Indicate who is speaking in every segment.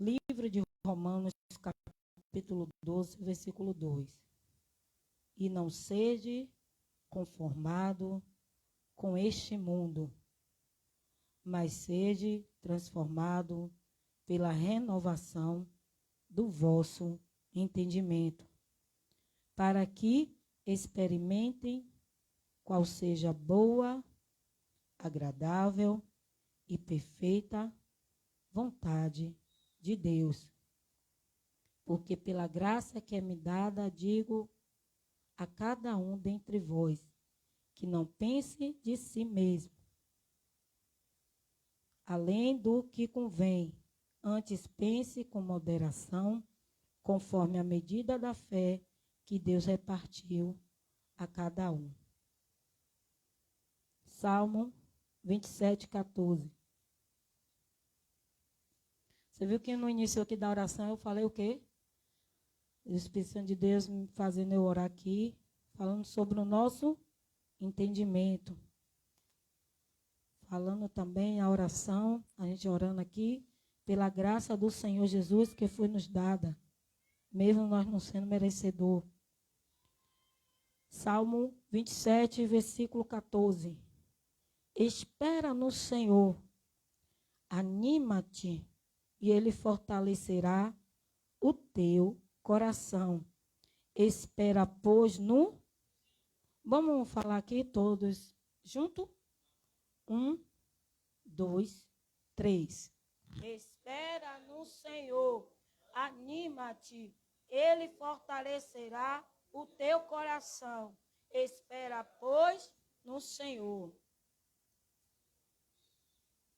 Speaker 1: Livro de Romanos, capítulo 12, versículo 2. E não sede conformado com este mundo, mas sede transformado pela renovação do vosso entendimento, para que experimentem qual seja boa, agradável e perfeita vontade de Deus. Porque pela graça que é me dada, digo a cada um dentre vós, que não pense de si mesmo, além do que convém, antes pense com moderação, conforme a medida da fé que Deus repartiu a cada um. Salmo 27, 14. Você viu que no início aqui da oração eu falei o quê? O Espírito Santo de Deus me fazendo eu orar aqui, falando sobre o nosso entendimento. Falando também a oração, a gente orando aqui, pela graça do Senhor Jesus que foi nos dada, mesmo nós não sendo merecedor. Salmo 27, versículo 14. Espera no Senhor, anima-te, e Ele fortalecerá o teu coração. Espera, pois, no... Vamos falar aqui todos junto? 1, 2, 3. Espera no Senhor, anima-te, Ele fortalecerá o teu coração. Espera, pois, no Senhor.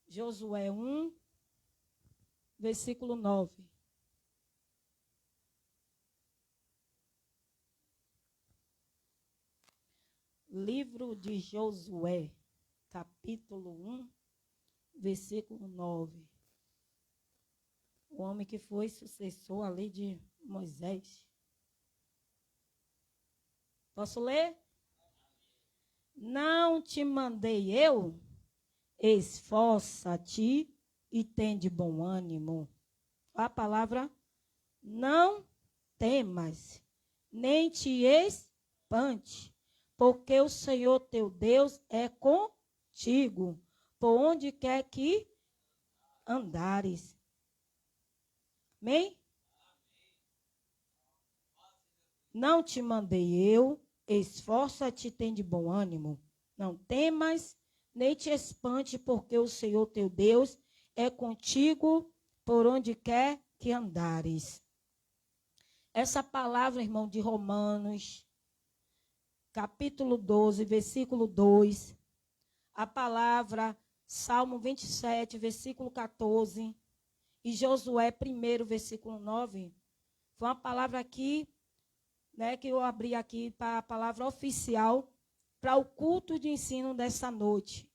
Speaker 1: Josué 1, versículo 9. Livro de Josué, capítulo 1, versículo 9. O homem que foi sucessor ali de Moisés. Posso ler? Não te mandei eu? Esforça-te e tem de bom ânimo. A palavra não temas, nem te espante, porque o Senhor teu Deus é contigo, por onde quer que andares. Amém? Não te mandei eu, esforça-te e tem de bom ânimo. Não temas, nem te espante, porque o Senhor teu Deus é contigo por onde quer que andares. Essa palavra, irmão, de Romanos, capítulo 12, versículo 2, a palavra Salmo 27, versículo 14, e Josué 1, versículo 9, foi uma palavra aqui, né, que eu abri aqui para a palavra oficial, para o culto de ensino dessa noite.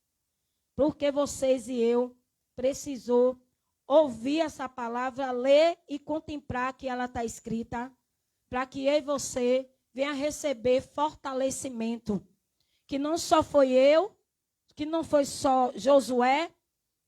Speaker 1: Porque vocês e eu precisou ouvir essa palavra, ler e contemplar que ela está escrita, para que eu e você venha receber fortalecimento. Que não só foi eu, que não foi só Josué,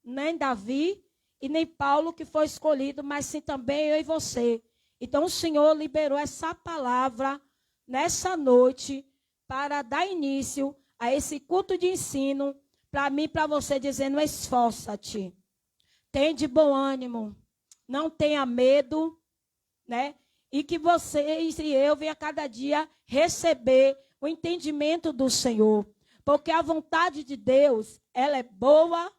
Speaker 1: nem Davi e nem Paulo que foi escolhido, mas sim também eu e você. Então o Senhor liberou essa palavra nessa noite para dar início a esse culto de ensino, para mim e para você, dizendo: esforça-te, tem de bom ânimo, não tenha medo, né? E que vocês e eu venham cada dia receber o entendimento do Senhor. Porque a vontade de Deus, ela é boa,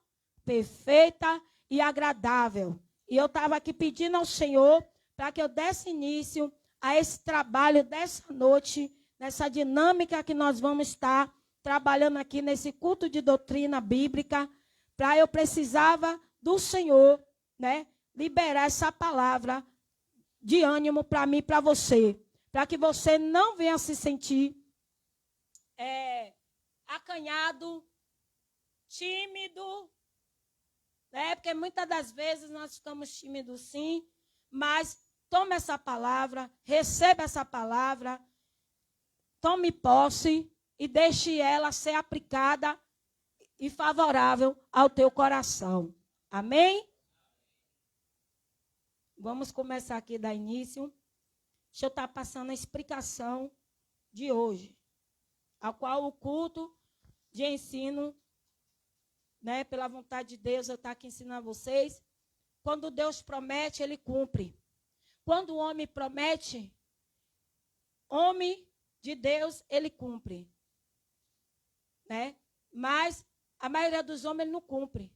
Speaker 1: perfeita e agradável. E eu estava aqui pedindo ao Senhor para que eu desse início a esse trabalho dessa noite, nessa dinâmica que nós vamos estar trabalhando aqui nesse culto de doutrina bíblica. Eu precisava do Senhor, né, liberar essa palavra de ânimo para mim e para você. Para que você não venha se sentir acanhado, tímido, né? Porque muitas das vezes nós ficamos tímidos sim, mas tome essa palavra, receba essa palavra, tome posse e deixe ela ser aplicada e favorável ao teu coração. Amém? Vamos começar aqui a dar início. Deixa eu estar passando a explicação de hoje, a qual o culto de ensino, né, pela vontade de Deus, eu estou aqui ensinando a vocês. Quando Deus promete, Ele cumpre. Quando o homem promete, homem de Deus, ele cumpre. Né? Mas a maioria dos homens ele não cumpre.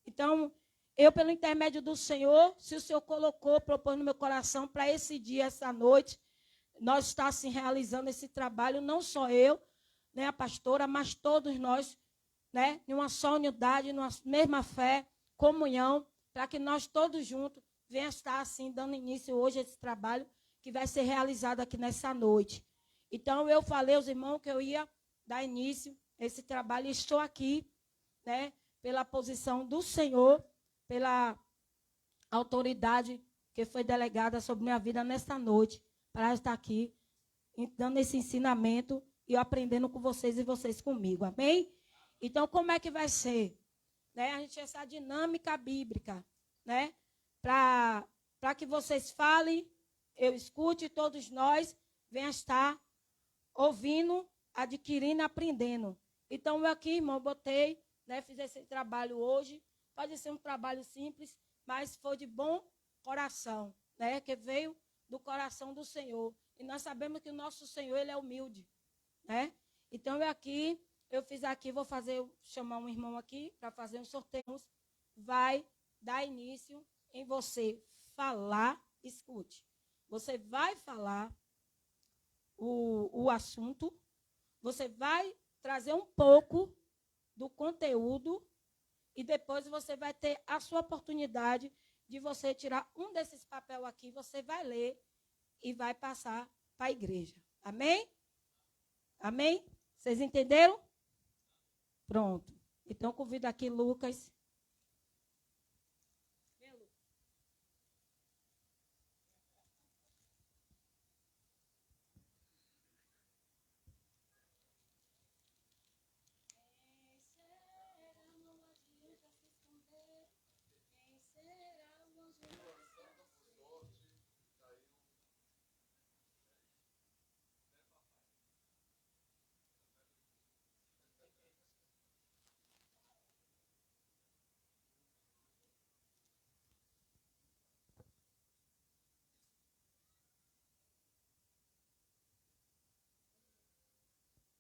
Speaker 1: Então, eu, pelo intermédio do Senhor, se o Senhor colocou, propôs no meu coração para esse dia, essa noite, nós está assim, realizando esse trabalho, não só eu, né, a pastora, mas todos nós, né, em uma só unidade, numa mesma fé, comunhão, para que nós todos juntos venhamos estar assim, dando início hoje a esse trabalho que vai ser realizado aqui nessa noite. Então, eu falei aos irmãos que eu ia dar início a esse trabalho e estou aqui, né, pela posição do Senhor, pela autoridade que foi delegada sobre minha vida nesta noite, para estar aqui, dando esse ensinamento e eu aprendendo com vocês e vocês comigo, amém? Então, como é que vai ser? Né, a gente tem essa dinâmica bíblica, né, para que vocês falem, eu escute, todos nós venham estar ouvindo, adquirindo, aprendendo. Então, eu aqui, irmão, botei, né, fiz esse trabalho hoje. Pode ser um trabalho simples, mas foi de bom coração, né, que veio do coração do Senhor. E nós sabemos que o nosso Senhor, ele é humilde, né? Então, eu fiz aqui, chamar um irmão aqui para fazer um sorteio. Vai dar início em você falar, escute. Você vai falar o assunto, você vai trazer um pouco do conteúdo e depois você vai ter a sua oportunidade de você tirar um desses papéis aqui, você vai ler e vai passar para a igreja. Amém? Amém? Vocês entenderam? Pronto. Então, convido aqui Lucas.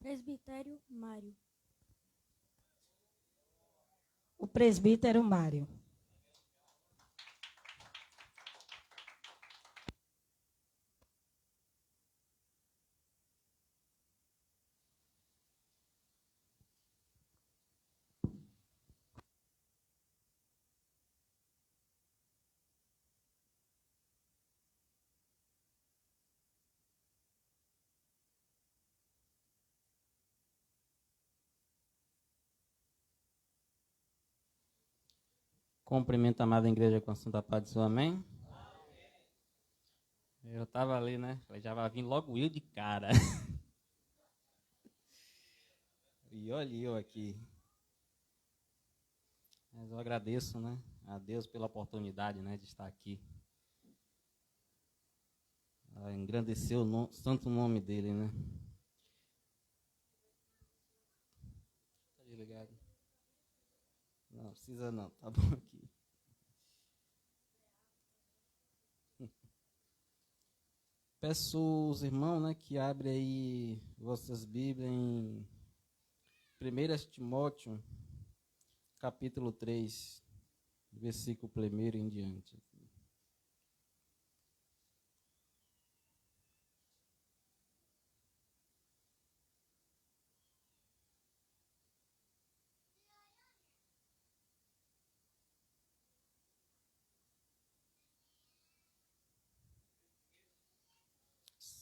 Speaker 2: Presbitério Mário.
Speaker 1: O presbítero Mário.
Speaker 3: Cumprimento a amada igreja com a santa paz do Senhor, amém? Eu estava ali, né? Falei, já vai vir logo eu de cara. E olha eu aqui. Mas eu agradeço, né, a Deus pela oportunidade, né, de estar aqui. Engrandecer o santo nome dele, né? Tá desligado? Não, precisa não, tá bom aqui. Peço os irmãos, né, que abrem aí vossas Bíblias em 1 Timóteo, capítulo 3, versículo 1 em diante.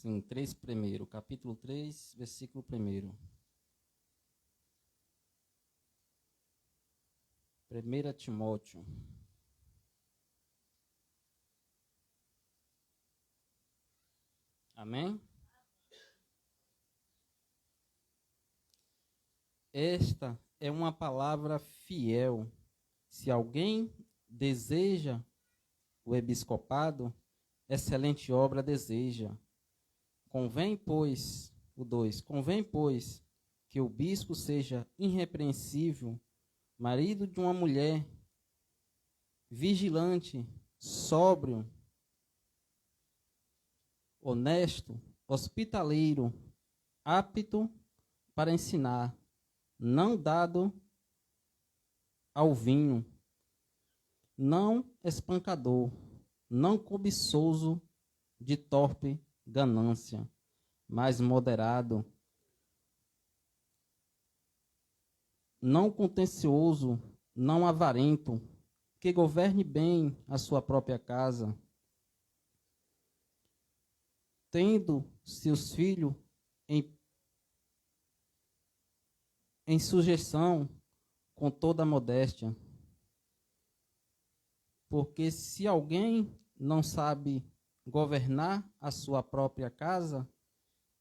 Speaker 3: Sim, 3 primeiro, capítulo 3, versículo 1. 1 Timóteo. Amém? Esta é uma palavra fiel. Se alguém deseja o episcopado, excelente obra deseja. Convém, pois, que o bispo seja irrepreensível, marido de uma mulher, vigilante, sóbrio, honesto, hospitaleiro, apto para ensinar, não dado ao vinho, não espancador, não cobiçoso de torpe ganância, mas moderado, não contencioso, não avarento, que governe bem a sua própria casa, tendo seus filhos em sujeição com toda a modéstia. Porque se alguém não sabe governar a sua própria casa,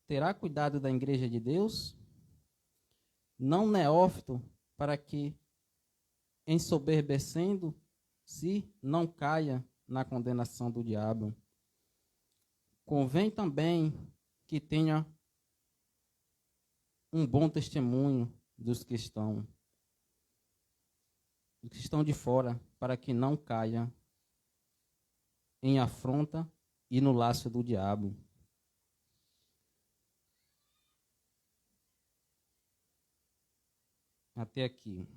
Speaker 3: terá cuidado da igreja de Deus? Não neófito, para que, ensoberbecendo-se, não caia na condenação do diabo. Convém também que tenha um bom testemunho dos que estão de fora, para que não caia em afronta e no laço do diabo. Até aqui.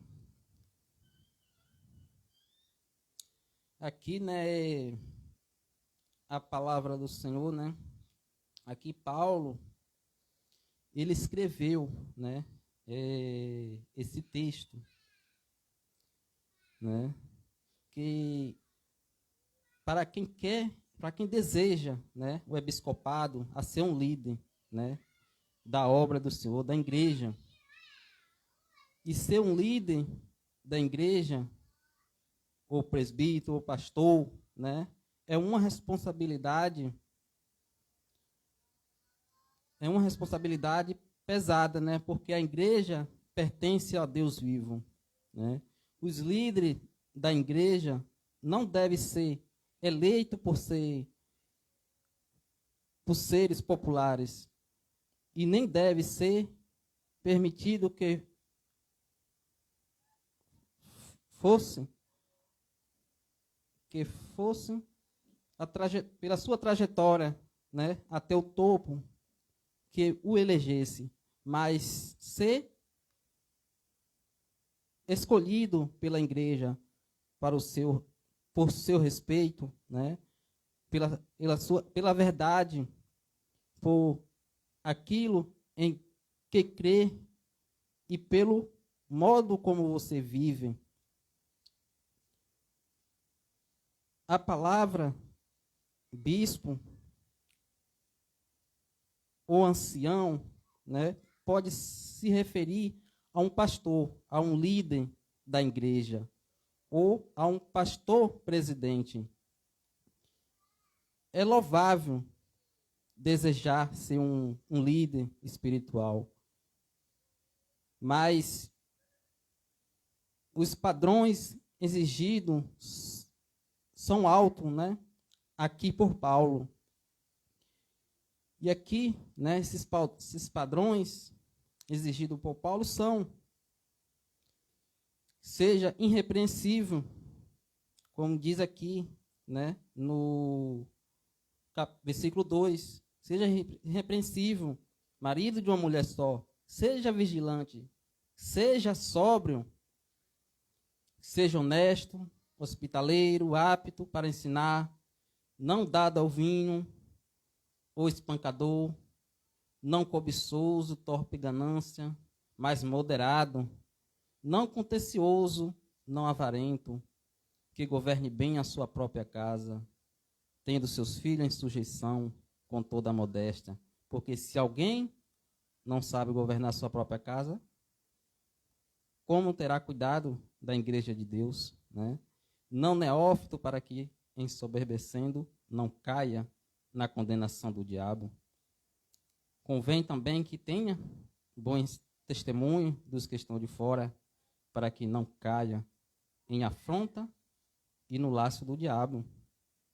Speaker 3: Aqui, né, a palavra do Senhor, né? Aqui Paulo, ele escreveu, né, esse texto, né, que para quem deseja, né, o episcopado a ser um líder, né, da obra do Senhor, da igreja, e ser um líder da igreja, ou presbítero, ou pastor, né, é uma responsabilidade pesada, né, porque a igreja pertence a Deus vivo, né. Os líderes da igreja não devem ser eleitos por seres populares, e nem deve ser permitido que fossem pela sua trajetória, né, até o topo, que o elegesse, mas ser escolhido pela igreja por seu respeito, né, pela verdade, por aquilo em que crê e pelo modo como você vive. A palavra bispo ou ancião, né, pode se referir a um pastor, a um líder da igreja, ou a um pastor presidente. É louvável desejar ser um líder espiritual, mas os padrões exigidos são altos, né, aqui por Paulo. E aqui, né, esses padrões exigidos por Paulo são: seja irrepreensível, como diz aqui, né, no versículo 2, seja irrepreensível, marido de uma mulher só, seja vigilante, seja sóbrio, seja honesto, hospitaleiro, apto para ensinar, não dado ao vinho ou espancador, não cobiçoso, torpe ganância, mas moderado, não contencioso, não avarento, que governe bem a sua própria casa, tendo seus filhos em sujeição com toda a modéstia. Porque se alguém não sabe governar a sua própria casa, como terá cuidado da igreja de Deus, né? Não neófito, para que, ensoberbecendo, não caia na condenação do diabo. Convém também que tenha bom testemunho dos que estão de fora, para que não caia em afronta e no laço do diabo.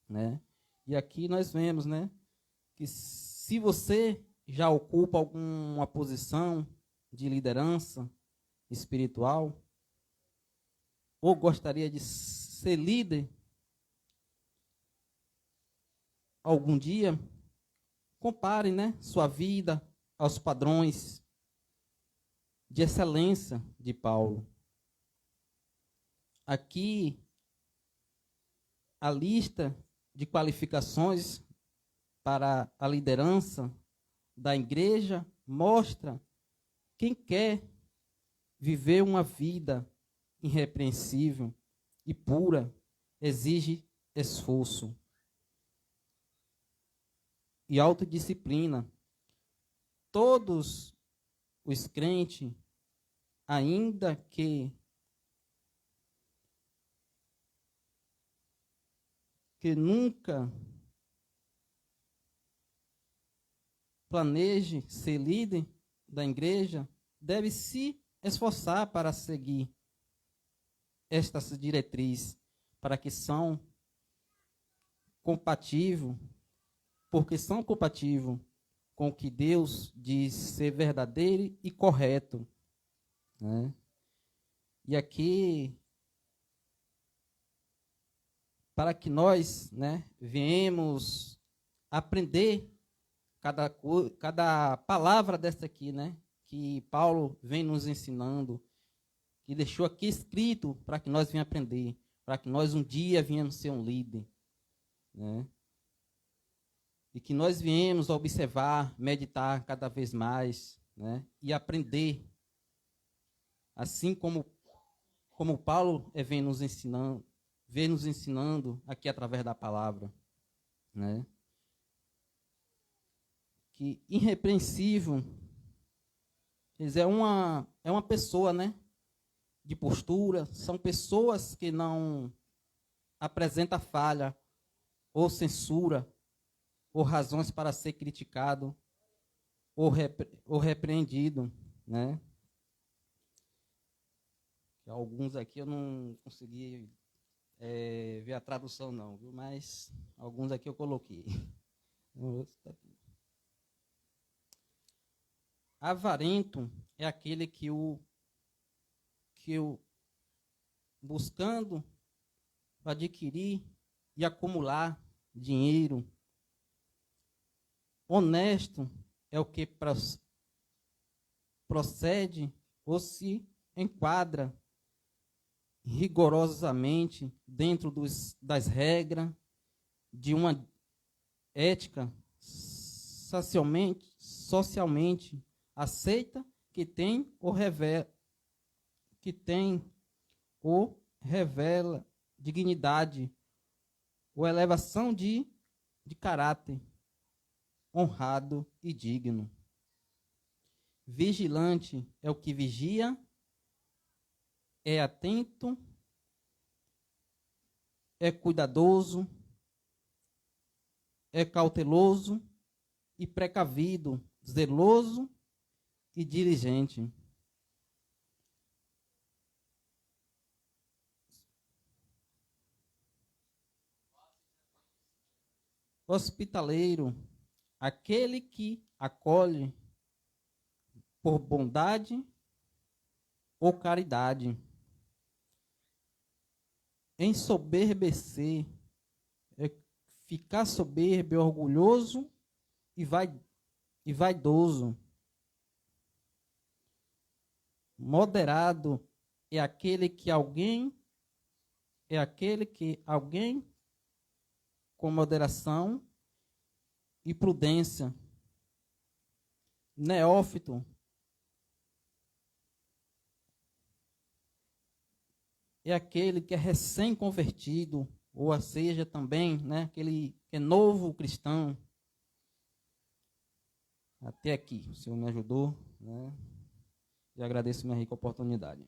Speaker 3: né? E aqui nós vemos, né, que se você já ocupa alguma posição de liderança espiritual, ou gostaria de ser líder algum dia, compare, né, sua vida aos padrões de excelência de Paulo. Aqui, a lista de qualificações para a liderança da igreja mostra quem quer viver uma vida irrepreensível e pura, exige esforço e autodisciplina. Todos os crentes, ainda que nunca planeje ser líder da igreja, deve se esforçar para seguir estas diretrizes, para que são compatíveis, porque são compatíveis com o que Deus diz ser verdadeiro e correto, né? E aqui, para que nós, né, venhamos aprender cada palavra dessa aqui, né, que Paulo vem nos ensinando, que deixou aqui escrito para que nós venhamos aprender, para que nós um dia venhamos ser um líder, né? E que nós viemos observar, meditar cada vez mais, né, e aprender, assim como Paulo vem nos ensinando aqui através da palavra, né? Que irrepreensível, é uma pessoa, né, de postura, são pessoas que não apresentam falha ou censura ou razões para ser criticado ou repreendido, né? Alguns aqui eu não consegui ver a tradução não, viu? Mas alguns aqui eu coloquei. Avarento é aquele que buscando adquirir e acumular dinheiro. Honesto é o que procede ou se enquadra rigorosamente dentro das regras de uma ética socialmente aceita, que tem ou revela dignidade ou elevação de caráter honrado e digno. Vigilante é o que vigia, é atento, é cuidadoso, é cauteloso e precavido, zeloso e diligente. Hospitaleiro, aquele que acolhe por bondade ou caridade. Ensoberbecer é ficar soberbo, orgulhoso e vaidoso. Moderado é aquele que alguém com moderação e prudência. Neófito é aquele que é recém-convertido, ou seja, também, né, aquele que é novo cristão. Até aqui, o Senhor me ajudou, né? E agradeço minha rica oportunidade.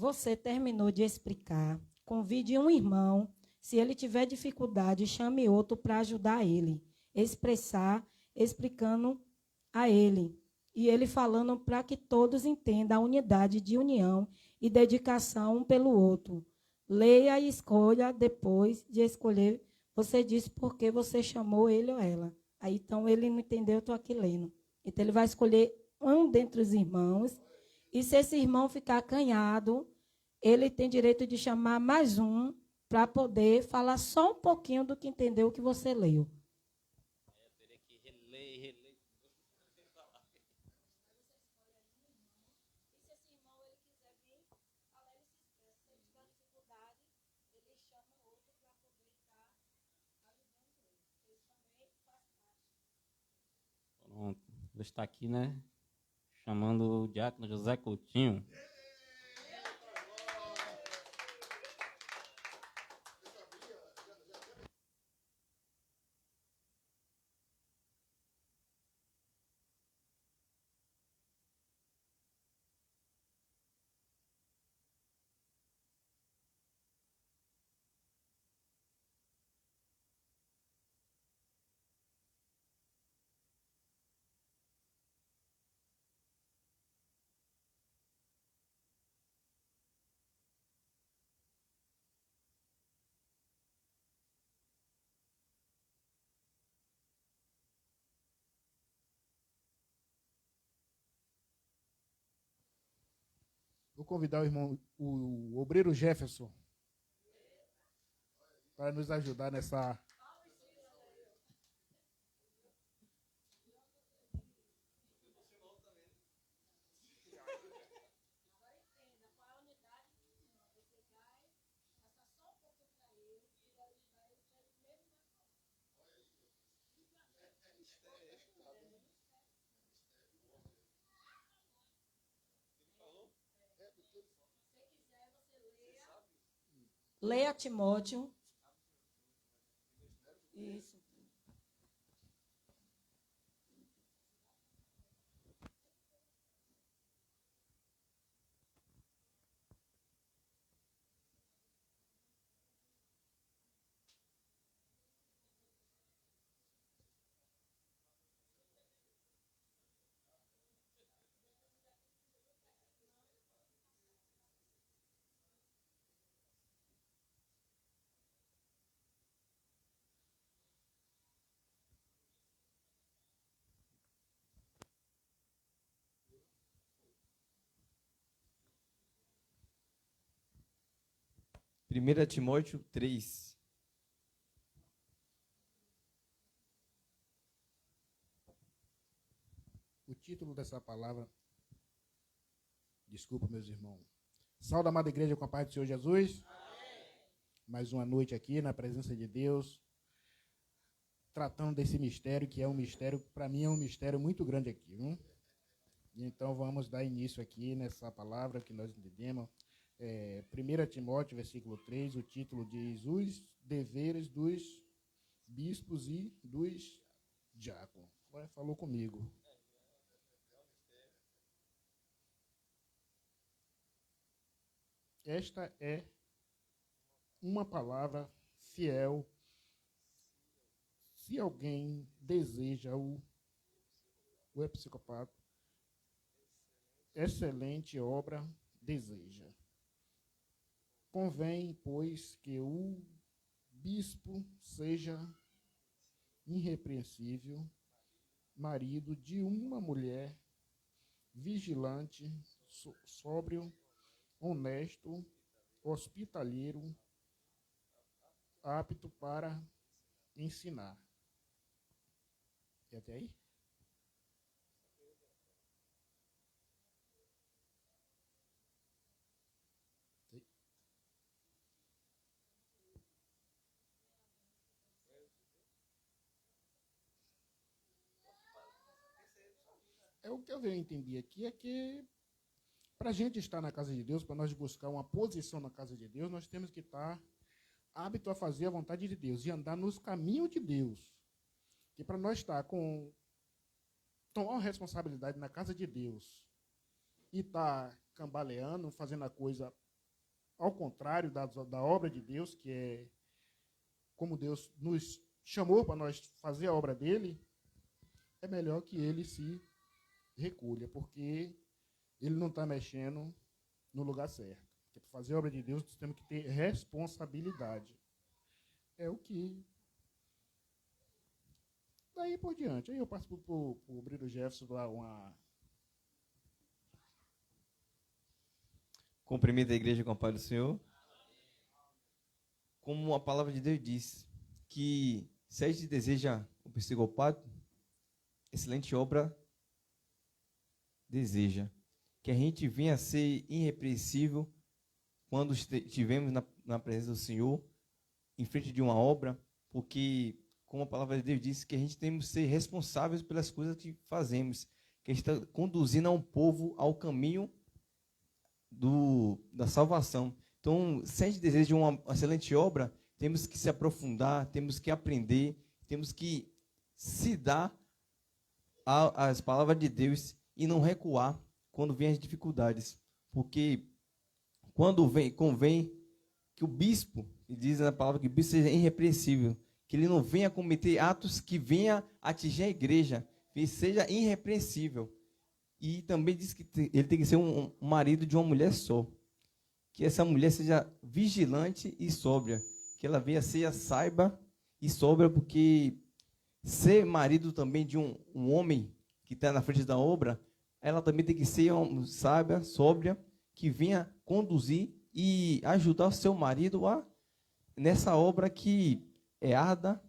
Speaker 1: você terminou de explicar, convide um irmão. Se ele tiver dificuldade, chame outro para ajudar ele. Explicando a ele. E ele falando para que todos entendam a unidade de união e dedicação um pelo outro. Leia e escolha depois de escolher. Você disse por que você chamou ele ou ela. Aí, então, ele não entendeu, eu estou aqui lendo. Então, ele vai escolher um dentre os irmãos. E se esse irmão ficar acanhado, ele tem direito de chamar mais um para poder falar só um pouquinho do que entendeu o que você leu.
Speaker 3: Eu teria que reler. Pronto, vou estar aqui, né? Chamando o diácono José Coutinho.
Speaker 4: Vou convidar o irmão, o obreiro Jefferson, para nos ajudar nessa.
Speaker 1: Leia Timóteo. Isso.
Speaker 5: Primeira Timóteo 3.
Speaker 4: O título dessa palavra, desculpa, meus irmãos. Salve, amada igreja, com a paz do Senhor Jesus. Amém. Mais uma noite aqui na presença de Deus, tratando desse mistério, que é um mistério, para mim é um mistério muito grande aqui. Viu? Então vamos dar início aqui nessa palavra que nós entendemos. 1 Timóteo, versículo 3, o título diz: os deveres dos bispos e dos diáconos. Agora falou comigo. Esta é uma palavra fiel. Se alguém deseja o episcopado, excelente obra deseja. Convém, pois, que o bispo seja irrepreensível, marido de uma mulher, vigilante, sóbrio, honesto, hospitaleiro, apto para ensinar. E até aí? O que eu entendi aqui é que para a gente estar na casa de Deus, para nós buscar uma posição na casa de Deus, nós temos que estar apto a fazer a vontade de Deus e andar nos caminhos de Deus. E para nós estar com tomar uma responsabilidade na casa de Deus e estar cambaleando, fazendo a coisa ao contrário da obra de Deus, que é como Deus nos chamou para nós fazer a obra dele, é melhor que ele se recolha, porque ele não está mexendo no lugar certo. Porque para fazer a obra de Deus, nós temos que ter responsabilidade. É o que... Daí por diante. Aí eu passo para o obreiro Jefferson dar uma...
Speaker 5: Cumprimento a igreja com a paz do Senhor. Como a palavra de Deus diz, que se a gente deseja o psicopata, excelente obra deseja. Que a gente venha a ser irrepreensível quando estivermos na presença do Senhor, em frente de uma obra, porque, como a palavra de Deus diz, que a gente temos que ser responsáveis pelas coisas que fazemos, que a gente está conduzindo um povo ao caminho da salvação. Então, se a gente deseja uma excelente obra, temos que se aprofundar, temos que aprender, temos que se dar às palavras de Deus e não recuar quando vem as dificuldades. Porque quando convém que o bispo, e diz na palavra que o bispo seja irrepreensível, que ele não venha cometer atos que venha atingir a igreja, que seja irrepreensível. E também diz que ele tem que ser um marido de uma mulher só. Que essa mulher seja vigilante e sóbria. Que ela venha ser saiba e sóbria, porque ser marido também de um homem que está na frente da obra, ela também tem que ser uma sábia, sóbria, que venha conduzir e ajudar o seu marido nessa obra que é árdua,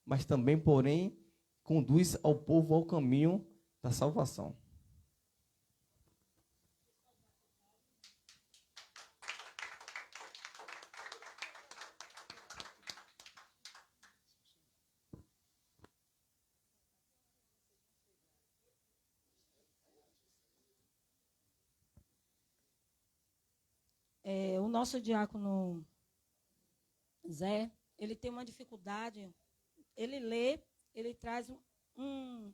Speaker 5: mas também, porém, conduz ao povo ao caminho da salvação.
Speaker 1: O nosso diácono Zé, ele tem uma dificuldade, ele lê, ele traz um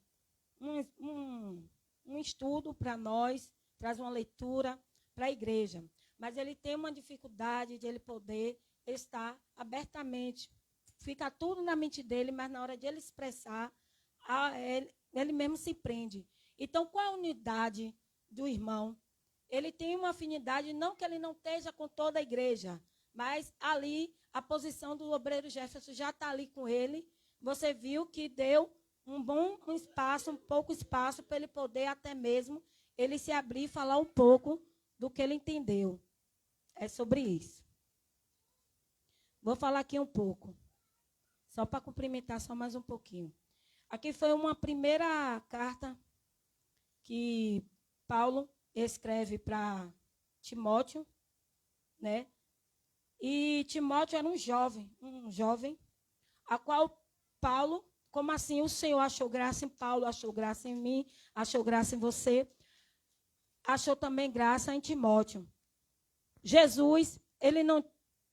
Speaker 1: estudo para nós, traz uma leitura para a igreja, mas ele tem uma dificuldade de ele poder estar abertamente, fica tudo na mente dele, mas na hora de ele expressar, ele mesmo se prende. Então, qual a unidade do irmão? Ele tem uma afinidade, não que ele não esteja com toda a igreja, mas ali a posição do obreiro Jefferson já está ali com ele. Você viu que deu um pouco espaço para ele poder até mesmo ele se abrir e falar um pouco do que ele entendeu. É sobre isso. Vou falar aqui um pouco, só para cumprimentar só mais um pouquinho. Aqui foi uma primeira carta que Paulo escreve para Timóteo, né? E Timóteo era um jovem, a qual Paulo, como assim o Senhor achou graça em Paulo, achou graça em mim, achou graça em você, achou também graça em Timóteo. Jesus, ele não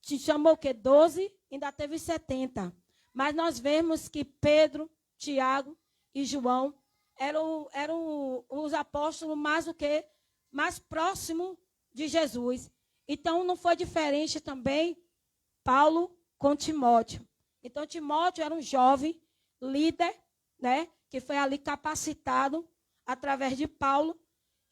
Speaker 1: te chamou o quê? 12, ainda teve 70. Mas nós vemos que Pedro, Tiago e João eram os apóstolos mais próximos de Jesus. Então, não foi diferente também Paulo com Timóteo. Então, Timóteo era um jovem líder, né, que foi ali capacitado através de Paulo.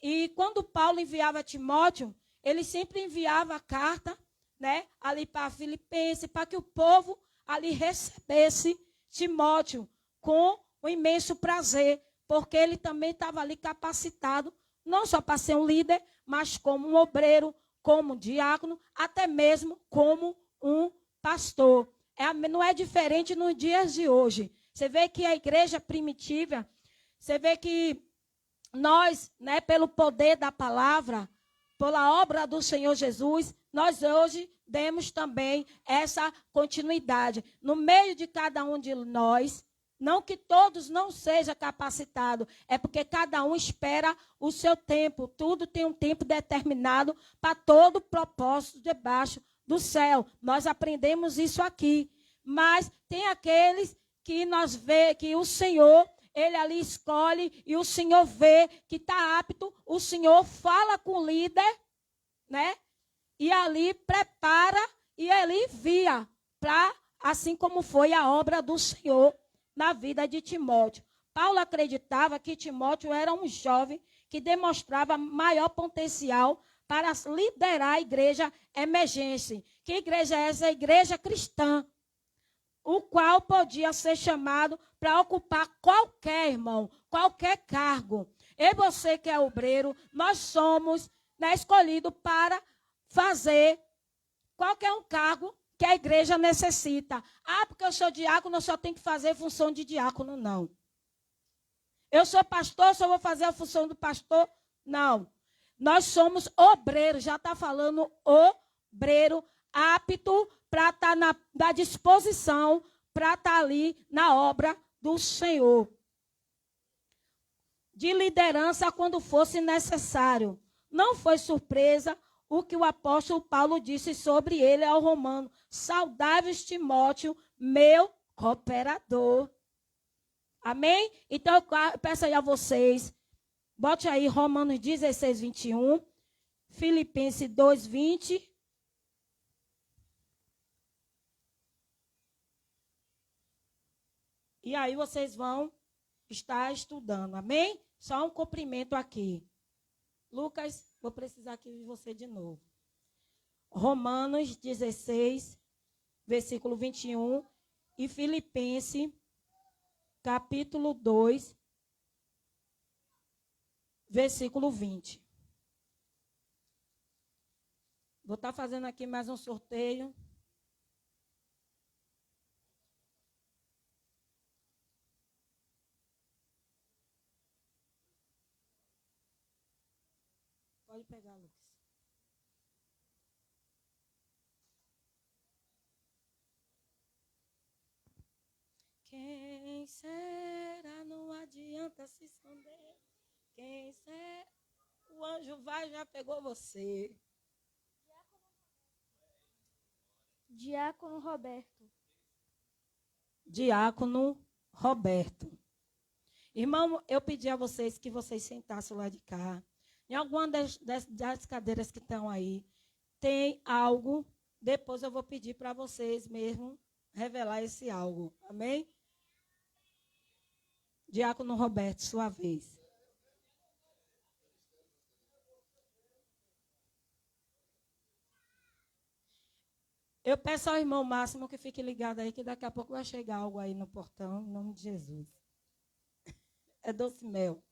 Speaker 1: E quando Paulo enviava Timóteo, ele sempre enviava a carta, né, ali para Filipenses, para que o povo ali recebesse Timóteo com um imenso prazer, porque ele também estava ali capacitado, não só para ser um líder, mas como um obreiro, como um diácono, até mesmo como um pastor. Não é diferente nos dias de hoje. Você vê que a igreja primitiva, você vê que nós, né, pelo poder da palavra, pela obra do Senhor Jesus, nós hoje demos também essa continuidade. No meio de cada um de nós, não que todos não sejam capacitados, é porque cada um espera o seu tempo. Tudo tem um tempo determinado para todo propósito debaixo do céu. Nós aprendemos isso aqui. Mas tem aqueles que nós vê que o Senhor, ele ali escolhe e o Senhor vê que está apto, o Senhor fala com o líder, né? e ali prepara e ele envia para, assim como foi a obra do Senhor na vida de Timóteo. Paulo acreditava que Timóteo era um jovem que demonstrava maior potencial para liderar a igreja emergente. Que igreja é essa? A igreja cristã, o qual podia ser chamado para ocupar qualquer, irmão, qualquer cargo. E você que é obreiro, nós somos, né, escolhidos para fazer qualquer um cargo que a igreja necessita. Ah, porque eu sou diácono, eu só tenho que fazer função de diácono, não. Eu sou pastor, só vou fazer a função do pastor? Não. Nós somos obreiros, já está falando obreiro, apto para estar na disposição, para estar ali na obra do Senhor. De liderança quando fosse necessário. Não foi surpresa o que o apóstolo Paulo disse sobre ele ao romano. Saudáveis Timóteo, meu cooperador. Amém? Então eu peço aí a vocês, bote aí Romanos 16, 21, Filipenses 2, 20. E aí vocês vão estar estudando, amém? Só um cumprimento aqui. Lucas, vou precisar aqui de você de novo. Romanos 16, versículo 21 e Filipenses, capítulo 2, versículo 20. Vou estar fazendo aqui mais um sorteio. Pode pegar, Lucas. Quem será? Não adianta se esconder. Quem será? O anjo vai, já pegou você.
Speaker 2: Diácono Roberto.
Speaker 1: Diácono Roberto. Irmão, eu pedi a vocês que vocês sentassem lá de cá. Em alguma das cadeiras que estão aí, tem algo. Depois eu vou pedir para vocês mesmo revelar esse algo. Amém? Diácono Roberto, sua vez. Eu peço ao irmão Máximo que fique ligado aí, que daqui a pouco vai chegar algo aí no portão, em nome de Jesus. É doce mel.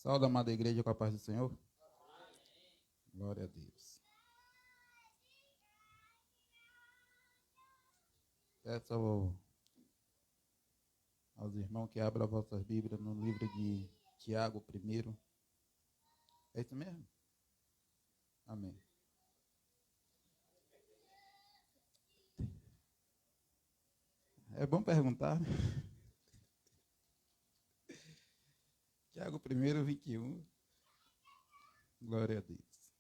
Speaker 6: Saúde, amada igreja, com a paz do Senhor. Glória a Deus. Peço aos irmãos que abram as vossas Bíblias no livro de Tiago I. É isso mesmo? Amém. É bom perguntar. Tiago I, 21. Glória a Deus.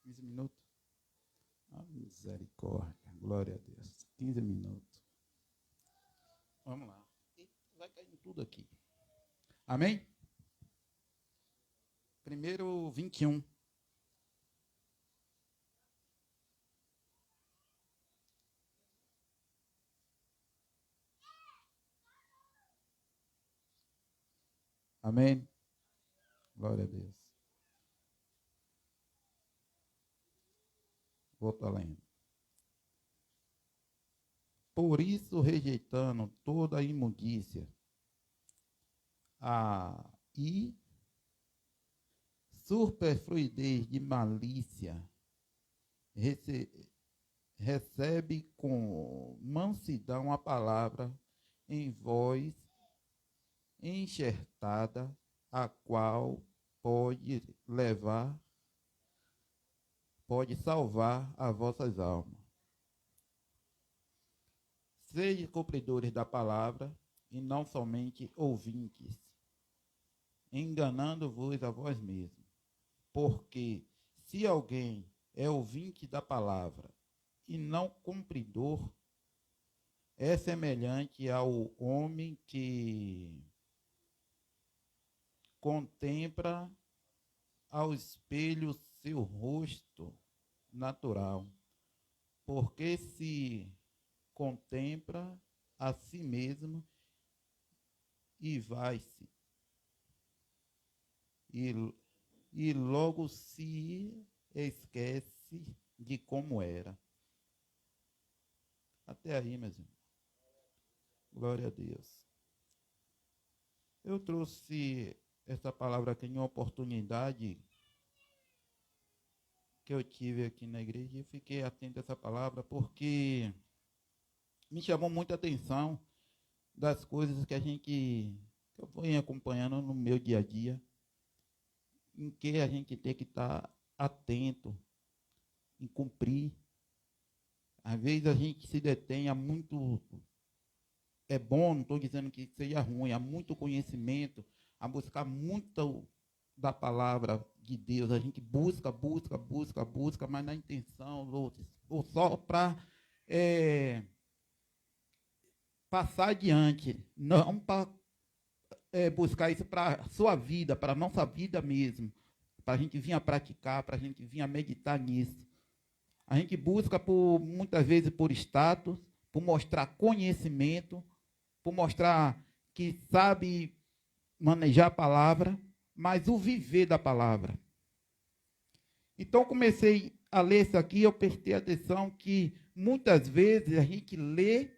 Speaker 6: 15 minutos. Ah, misericórdia. Glória a Deus. 15 minutos. Vamos lá. Vai cair tudo aqui. Amém? Primeiro 21. Amém? Glória a Deus. Vou estar lendo. Por isso, rejeitando toda a imundícia e superfluidez de malícia, recebe com mansidão a palavra em voz enxertada, a qual pode salvar as vossas almas. Sede cumpridores da palavra, e não somente ouvintes, enganando-vos a vós mesmos. Porque se alguém é ouvinte da palavra e não cumpridor, é semelhante ao homem que contempla ao espelho seu rosto natural, porque se contempla a si mesmo e vai-se, e logo se esquece de como era. Até aí, meus irmãos. Glória a Deus. Eu trouxe essa palavra aqui em uma oportunidade que eu tive aqui na igreja e fiquei atento a essa palavra porque me chamou muita atenção das coisas que eu venho acompanhando no meu dia a dia, em que a gente tem que estar atento em cumprir. Às vezes a gente se detém a muito. É bom, não estou dizendo que seja ruim, há muito conhecimento, a buscar muito da palavra de Deus. A gente busca, mas na intenção, ou só para passar adiante, não para buscar isso para a sua vida, para a nossa vida mesmo, para a gente vir a praticar, para a gente vir a meditar nisso. A gente busca, muitas vezes, por status, por mostrar conhecimento, por mostrar que sabe manejar a palavra, mas o viver da palavra. Então, comecei a ler isso aqui, eu prestei atenção que, muitas vezes, a gente lê,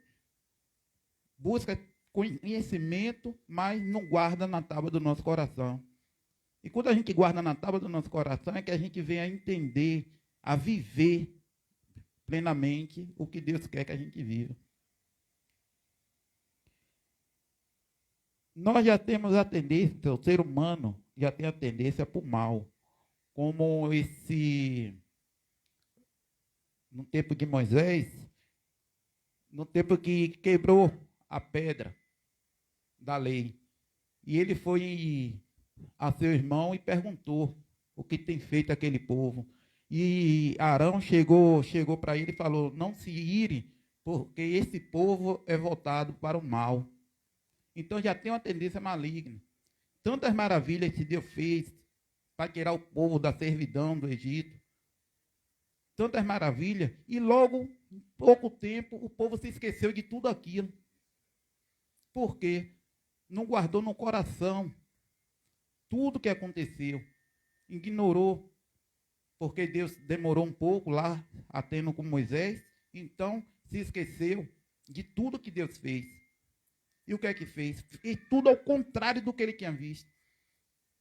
Speaker 6: busca conhecimento, mas não guarda na tábua do nosso coração. E quando a gente guarda na tábua do nosso coração, é que a gente vem a entender, a viver plenamente o que Deus quer que a gente viva. Nós já temos a tendência, o ser humano já tem a tendência para o mal. Como no tempo de Moisés, no tempo que quebrou a pedra da lei. E ele foi a seu irmão e perguntou o que tem feito aquele povo. E Arão chegou para ele e falou: não se ire, porque esse povo é voltado para o mal. Então já tem uma tendência maligna. Tantas maravilhas que Deus fez para tirar o povo da servidão do Egito. Tantas maravilhas. E logo, em pouco tempo, o povo se esqueceu de tudo aquilo. Por quê? Não guardou no coração tudo que aconteceu. Ignorou. Porque Deus demorou um pouco lá, atendo com Moisés. Então, se esqueceu de tudo que Deus fez. E o que é que fez? Fez tudo ao contrário do que ele tinha visto,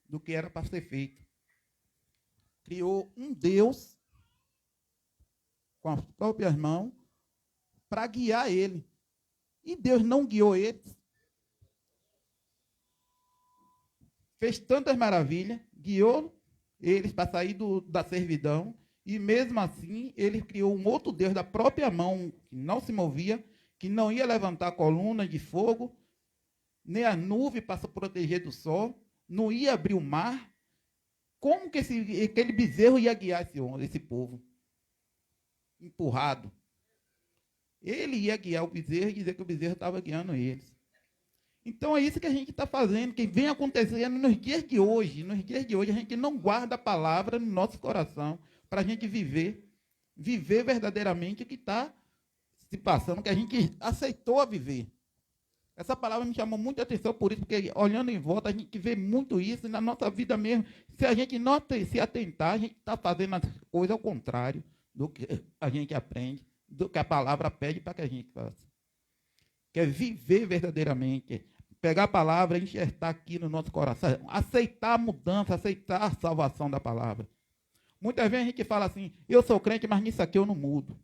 Speaker 6: do que era para ser feito. Criou um Deus com as próprias mãos para guiar ele. E Deus não guiou eles. Fez tantas maravilhas, guiou eles para sair da servidão, e mesmo assim ele criou um outro Deus da própria mão, que não se movia, que não ia levantar coluna de fogo, nem a nuvem para se proteger do sol, não ia abrir o mar. Como que aquele bezerro ia guiar esse povo? Empurrado. Ele ia guiar o bezerro e dizer que o bezerro estava guiando eles. Então é isso que a gente está fazendo, que vem acontecendo nos dias de hoje. Nos dias de hoje a gente não guarda a palavra no nosso coração para a gente viver verdadeiramente o que está se passando, que a gente aceitou a viver. Essa palavra me chamou muita atenção por isso, porque olhando em volta a gente vê muito isso na nossa vida mesmo. Se a gente não se atentar, a gente está fazendo as coisas ao contrário do que a gente aprende, do que a palavra pede para que a gente faça. Quer viver verdadeiramente, pegar a palavra e enxertar aqui no nosso coração, aceitar a mudança, aceitar a salvação da palavra. Muitas vezes a gente fala assim: eu sou crente, mas nisso aqui eu não mudo.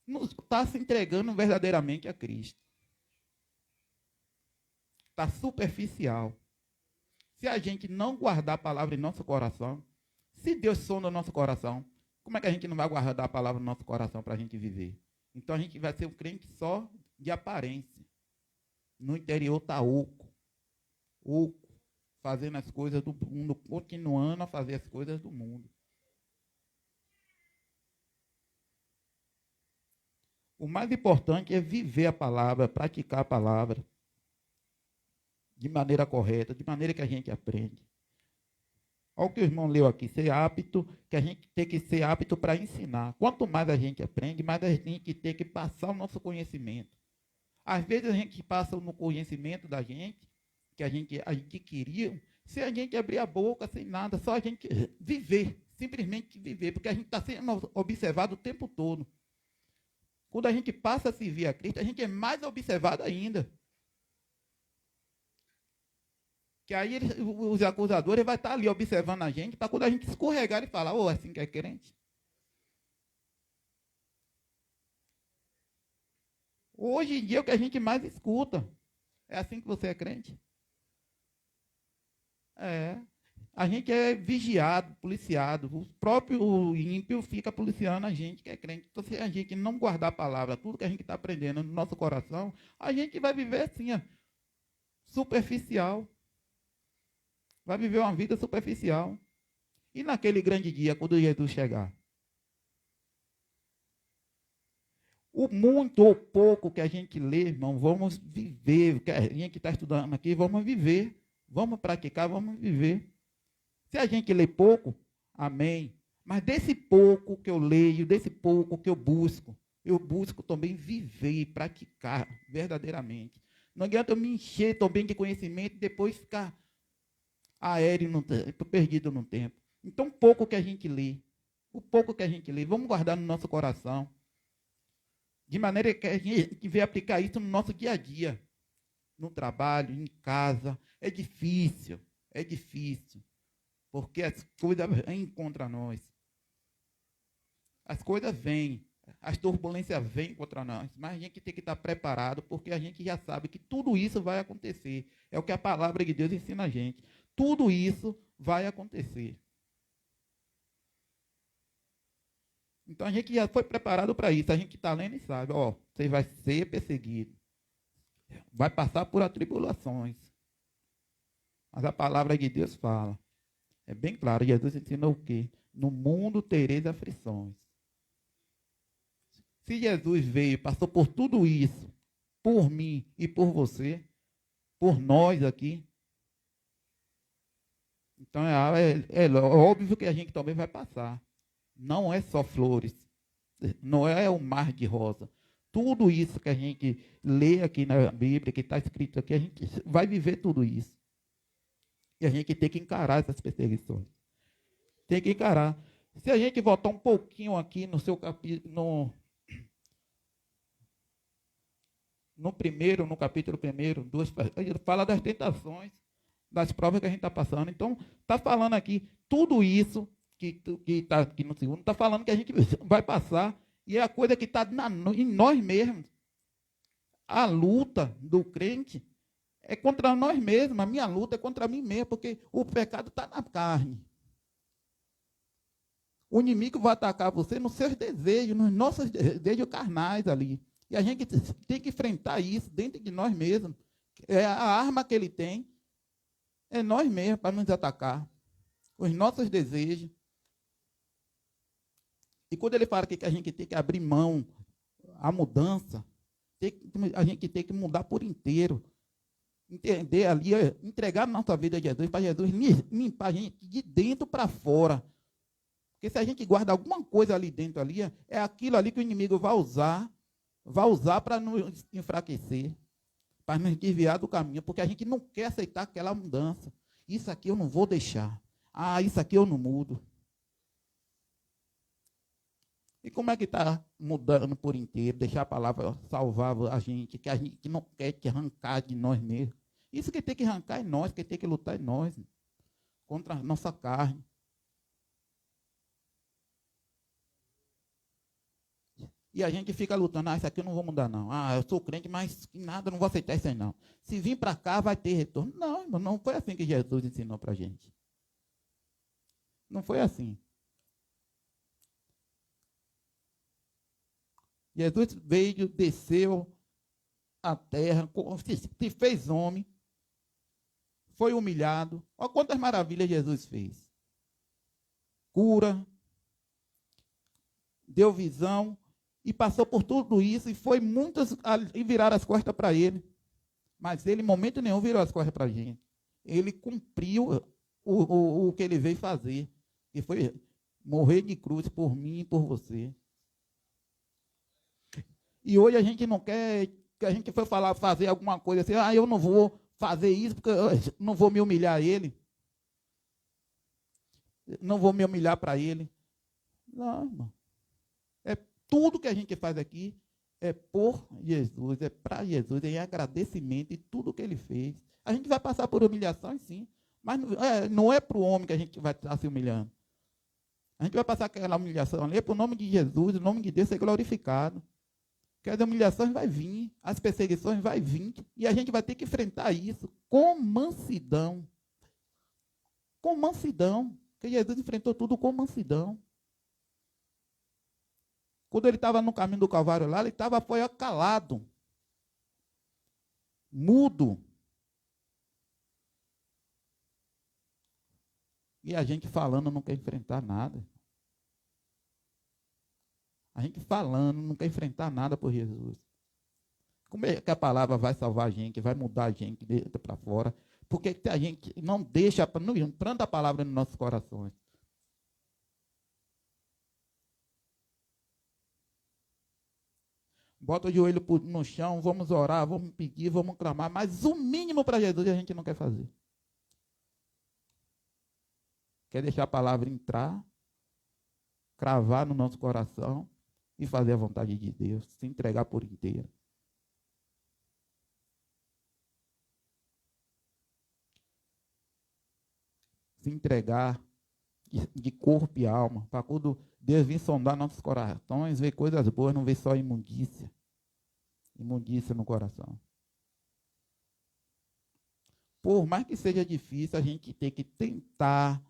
Speaker 6: Não está se entregando verdadeiramente a Cristo. Está superficial. Se a gente não guardar a palavra em nosso coração, se Deus sonda o nosso coração, como é que a gente não vai guardar a palavra no nosso coração para a gente viver? Então a gente vai ser um crente só de aparência. No interior está oco, fazendo as coisas do mundo, continuando a fazer as coisas do mundo. O mais importante é viver a palavra, praticar a palavra de maneira correta, de maneira que a gente aprende. Olha o que o irmão leu aqui, ser apto, que a gente tem que ser apto para ensinar. Quanto mais a gente aprende, mais a gente tem que passar o nosso conhecimento. Às vezes a gente passa no conhecimento da gente, que a gente queria, se a gente abrir a boca, sem nada, só a gente viver, simplesmente viver, porque a gente está sendo observado o tempo todo. Quando a gente passa a servir a Cristo, a gente é mais observado ainda. Que aí os acusadores vão estar ali observando a gente, para quando a gente escorregar e falar, é assim que é crente. Hoje em dia, o que a gente mais escuta, é assim que você é crente? A gente é vigiado, policiado. O próprio ímpio fica policiando a gente que é crente. Então, se a gente não guardar a palavra, tudo que a gente está aprendendo no nosso coração, a gente vai viver assim, superficial. Vai viver uma vida superficial. E naquele grande dia, quando Jesus chegar? O muito ou pouco que a gente lê, irmão, vamos viver. A gente está estudando aqui, vamos viver. Vamos praticar, vamos viver. Se a gente lê pouco, amém. Mas desse pouco que eu leio, desse pouco que eu busco também viver e praticar verdadeiramente. Não adianta eu me encher também de conhecimento e depois ficar aéreo, perdido no tempo. Então, pouco que a gente lê, vamos guardar no nosso coração. De maneira que a gente venha aplicar isso no nosso dia a dia. No trabalho, em casa. É difícil. Porque as coisas vêm contra nós. As coisas vêm. As turbulências vêm contra nós. Mas a gente tem que estar preparado, porque a gente já sabe que tudo isso vai acontecer. É o que a palavra de Deus ensina a gente. Tudo isso vai acontecer. Então a gente já foi preparado para isso. A gente está lendo e sabe, você vai ser perseguido. Vai passar por atribulações. Mas a palavra de Deus fala. É bem claro, Jesus ensinou o quê? No mundo tereis aflições. Se Jesus veio, passou por tudo isso, por mim e por você, por nós aqui, então é óbvio que a gente também vai passar. Não é só flores, não é um mar de rosa. Tudo isso que a gente lê aqui na Bíblia, que está escrito aqui, a gente vai viver tudo isso. E a gente tem que encarar essas perseguições. Tem que encarar. Se a gente voltar um pouquinho aqui no seu capítulo, no capítulo 1, ele fala das tentações, das provas que a gente está passando. Então, está falando aqui, tudo isso que está aqui no segundo, está falando que a gente vai passar, e é a coisa que está em nós mesmos. A luta do crente é contra nós mesmos, a minha luta é contra mim mesmo, porque o pecado está na carne. O inimigo vai atacar você nos seus desejos, nos nossos desejos carnais ali. E a gente tem que enfrentar isso dentro de nós mesmos. É a arma que ele tem, é nós mesmos para nos atacar. Os nossos desejos. E quando ele fala que a gente tem que abrir mão, a mudança, a gente tem que mudar por inteiro. Entender ali, entregar a nossa vida a Jesus, para Jesus limpar a gente de dentro para fora. Porque se a gente guarda alguma coisa ali dentro, ali, é aquilo ali que o inimigo vai usar para nos enfraquecer, para nos desviar do caminho, porque a gente não quer aceitar aquela mudança. Isso aqui eu não vou deixar. Isso aqui eu não mudo. E como é que está mudando por inteiro, deixar a palavra salvar a gente que não quer te arrancar de nós mesmos? Isso que tem que arrancar em nós, que tem que lutar em nós, contra a nossa carne. E a gente fica lutando, isso aqui eu não vou mudar não. Eu sou crente, mas nada, não vou aceitar isso aí não. Se vir para cá, vai ter retorno. Não, irmão, não foi assim que Jesus ensinou para a gente. Não foi assim. Jesus veio, desceu à terra, se fez homem, foi humilhado. Olha quantas maravilhas Jesus fez. Cura, deu visão, e passou por tudo isso, e foi muitas e viraram as costas para ele. Mas ele, em momento nenhum, virou as costas para a gente. Ele cumpriu o que ele veio fazer, que foi morrer de cruz por mim e por você. E hoje a gente não quer, que a gente foi fazer alguma coisa assim, eu não vou fazer isso, porque eu não vou me humilhar a ele. Não vou me humilhar para ele. Não, irmão. Tudo que a gente faz aqui é por Jesus, é para Jesus, é em agradecimento e tudo que ele fez. A gente vai passar por humilhações, sim, mas não é para o homem que a gente vai estar se humilhando. A gente vai passar aquela humilhação ali, é para o nome de Jesus, o nome de Deus ser glorificado. Porque as humilhações vão vir, as perseguições vão vir, e a gente vai ter que enfrentar isso com mansidão. Com mansidão, porque Jesus enfrentou tudo com mansidão. Quando ele estava no caminho do Calvário lá, ele foi calado, mudo. E a gente falando não quer enfrentar nada. A gente falando não quer enfrentar nada por Jesus. Como é que a palavra vai salvar a gente, vai mudar a gente de dentro para fora? Porque a gente não deixa, não implanta a palavra nos nossos corações. Bota o joelho no chão, vamos orar, vamos pedir, vamos clamar, mas o mínimo para Jesus a gente não quer fazer. Quer deixar a palavra entrar, cravar no nosso coração e fazer a vontade de Deus, se entregar por inteiro. Se entregar de corpo e alma, para quando Deus vir sondar nossos corações, ver coisas boas, não ver só imundícia. Imundícia no coração. Por mais que seja difícil, a gente tem que tentar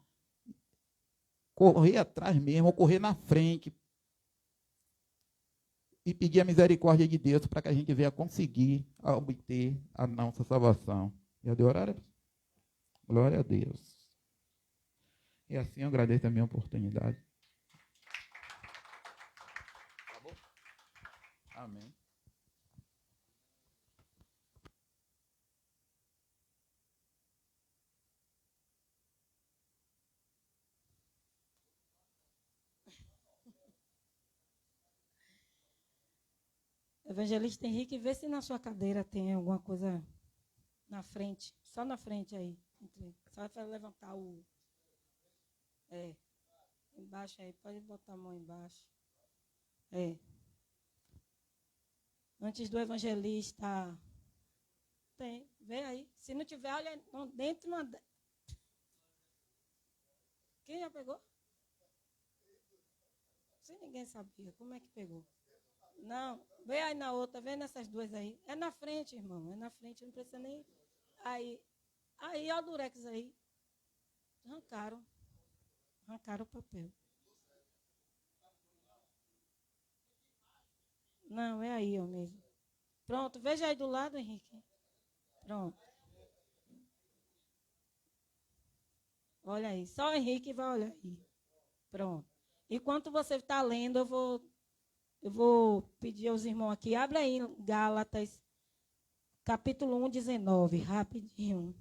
Speaker 6: correr atrás mesmo, correr na frente e pedir a misericórdia de Deus para que a gente venha conseguir obter a nossa salvação. Já deu horário? Glória a Deus. E assim eu agradeço a minha oportunidade. Amém.
Speaker 1: Evangelista Henrique, vê se na sua cadeira tem alguma coisa na frente. Só na frente aí. Só para levantar o... embaixo aí. Pode botar a mão embaixo. Antes do evangelista... Tem. Vê aí. Se não tiver, olha dentro. Quem já pegou? Se ninguém sabia. Como é que pegou? Não, vê aí na outra, vê nessas duas aí. É na frente, irmão, é na frente, não precisa nem... Aí, olha o durex aí. Arrancaram o papel. Não, é aí, ó mesmo. Pronto, veja aí do lado, Henrique. Pronto. Olha aí, só o Henrique vai olhar aí. Pronto. Enquanto você está lendo, eu vou pedir aos irmãos aqui, abre aí Gálatas, capítulo 1, 19, rapidinho.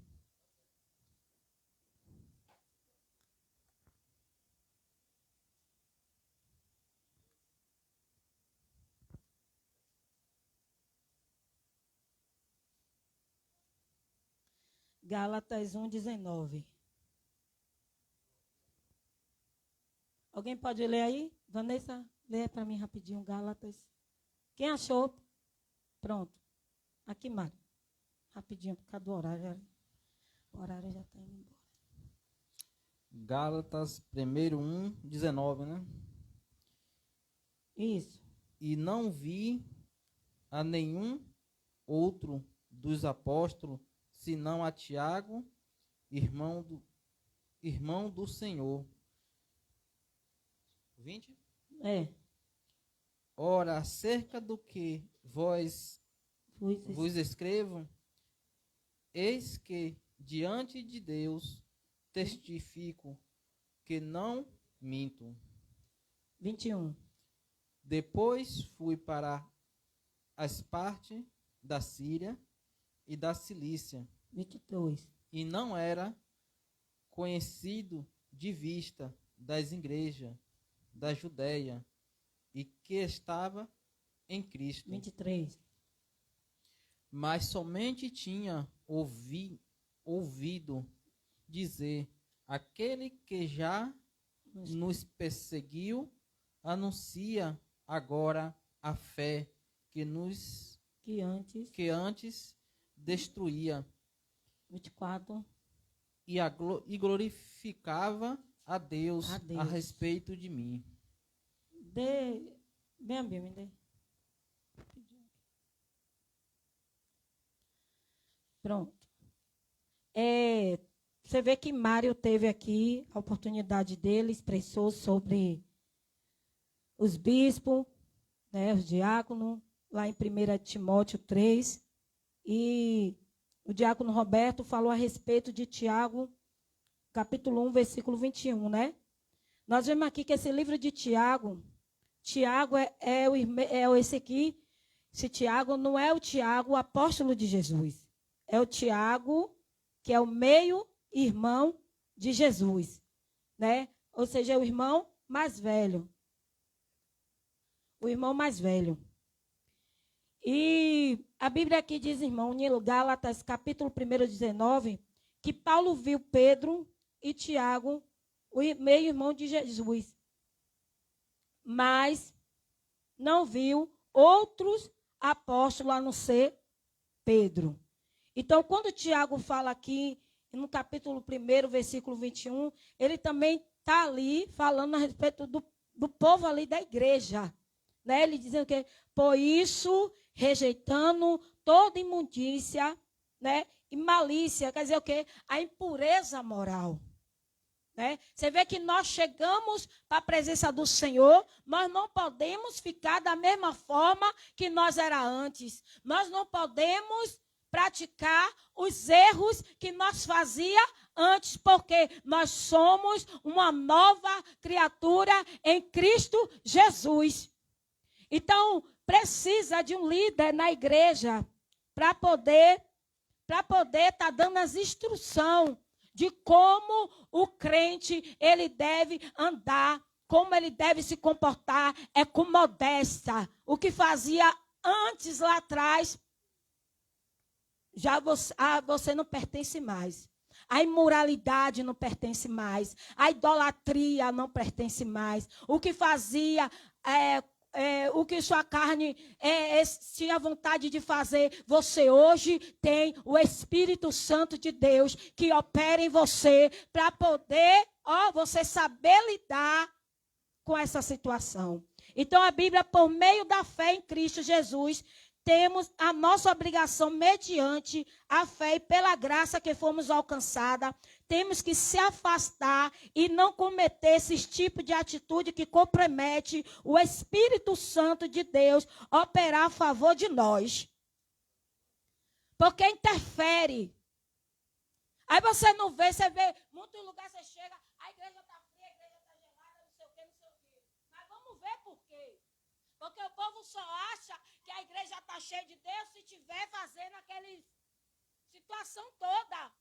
Speaker 1: Gálatas 1, 19. Alguém pode ler aí? Vanessa, lê para mim rapidinho, Gálatas. Quem achou? Pronto. Aqui, Mário. Rapidinho, por causa do horário. O horário já está indo embora.
Speaker 3: Gálatas, 1, 19, né?
Speaker 1: Isso.
Speaker 3: E não vi a nenhum outro dos apóstolos, senão a Tiago, irmão do Senhor. 20? Ora, acerca do que vos escrevo, eis que diante de Deus testifico que não minto.
Speaker 1: 21.
Speaker 3: Depois fui para as partes da Síria e da Cilícia,
Speaker 1: 22.
Speaker 3: e não era conhecido de vista das igrejas da Judéia, e que estava em Cristo.
Speaker 1: 23.
Speaker 3: Mas somente tinha ouvido dizer: aquele que já nos perseguiu, anuncia agora a fé que antes destruía,
Speaker 1: 24.
Speaker 3: e glorificava a Deus a respeito de mim.
Speaker 1: Bem a Bíblia, me dê. Pronto. Você vê que Mário teve aqui a oportunidade dele, expressou sobre os bispos, né, os diáconos, lá em 1 Timóteo 3. E o diácono Roberto falou a respeito de Tiago, capítulo 1, versículo 21, né? Nós vemos aqui que esse livro de Tiago esse aqui. Esse Tiago não é o Tiago, o apóstolo de Jesus. É o Tiago, que é o meio-irmão de Jesus, né? Ou seja, é o irmão mais velho. O irmão mais velho. E a Bíblia aqui diz, irmão, em Gálatas, capítulo 1, 19, que Paulo viu Pedro e Tiago, o meio-irmão de Jesus, mas não viu outros apóstolos a não ser Pedro. Então, quando Tiago fala aqui, no capítulo 1, versículo 21, ele também está ali falando a respeito do povo ali da igreja. Né? Ele dizendo que, por isso, rejeitando toda imundícia, né? E malícia, quer dizer o quê? A impureza moral. Né? Você vê que nós chegamos para a presença do Senhor, nós não podemos ficar da mesma forma que nós era antes. Nós não podemos praticar os erros que nós fazia antes, porque nós somos uma nova criatura em Cristo Jesus. Então, precisa de um líder na igreja para poder estar dando as instruções de como o crente ele deve andar, como ele deve se comportar, é com modéstia. O que fazia antes lá atrás, já você não pertence mais. A imoralidade não pertence mais. A idolatria não pertence mais. O que fazia, o que sua carne tinha vontade de fazer, você hoje tem o Espírito Santo de Deus que opera em você para poder, você saber lidar com essa situação. Então a Bíblia, por meio da fé em Cristo Jesus, temos a nossa obrigação mediante a fé e pela graça que fomos alcançada. Temos que se afastar e não cometer esse tipo de atitude que compromete o Espírito Santo de Deus operar a favor de nós. Porque interfere. Aí você não vê, você vê, muitos lugares você chega, a igreja está fria, a igreja está gelada, não sei o quê, não sei o quê. Mas vamos ver por quê. Porque o povo só acha que a igreja está cheia de Deus se estiver fazendo aquela situação toda.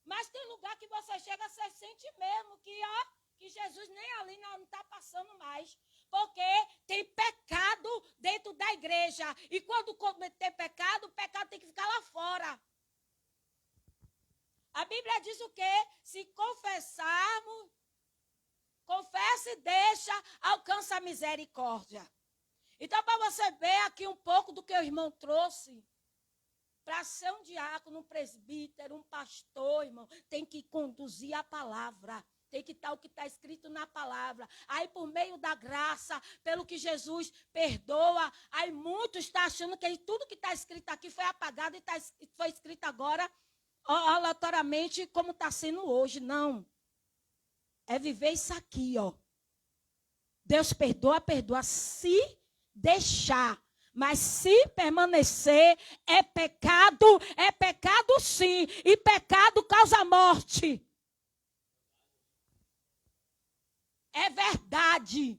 Speaker 1: Mas tem lugar que você chega, você sente mesmo que Jesus nem ali não está passando mais. Porque tem pecado dentro da igreja. E quando cometer pecado, o pecado tem que ficar lá fora. A Bíblia diz o quê? Se confessarmos, confessa e deixa, alcança a misericórdia. Então, para você ver aqui um pouco do que o irmão trouxe, para ser um diácono, um presbítero, um pastor, irmão, tem que conduzir a palavra. Tem que estar o que está escrito na palavra. Aí, por meio da graça, pelo que Jesus perdoa, aí muitos estão achando que tudo que está escrito aqui foi apagado e foi escrito agora, aleatoriamente, como está sendo hoje. Não. É viver isso aqui, ó. Deus perdoa. Se deixar. Mas se permanecer, é pecado sim. E pecado causa morte. É verdade.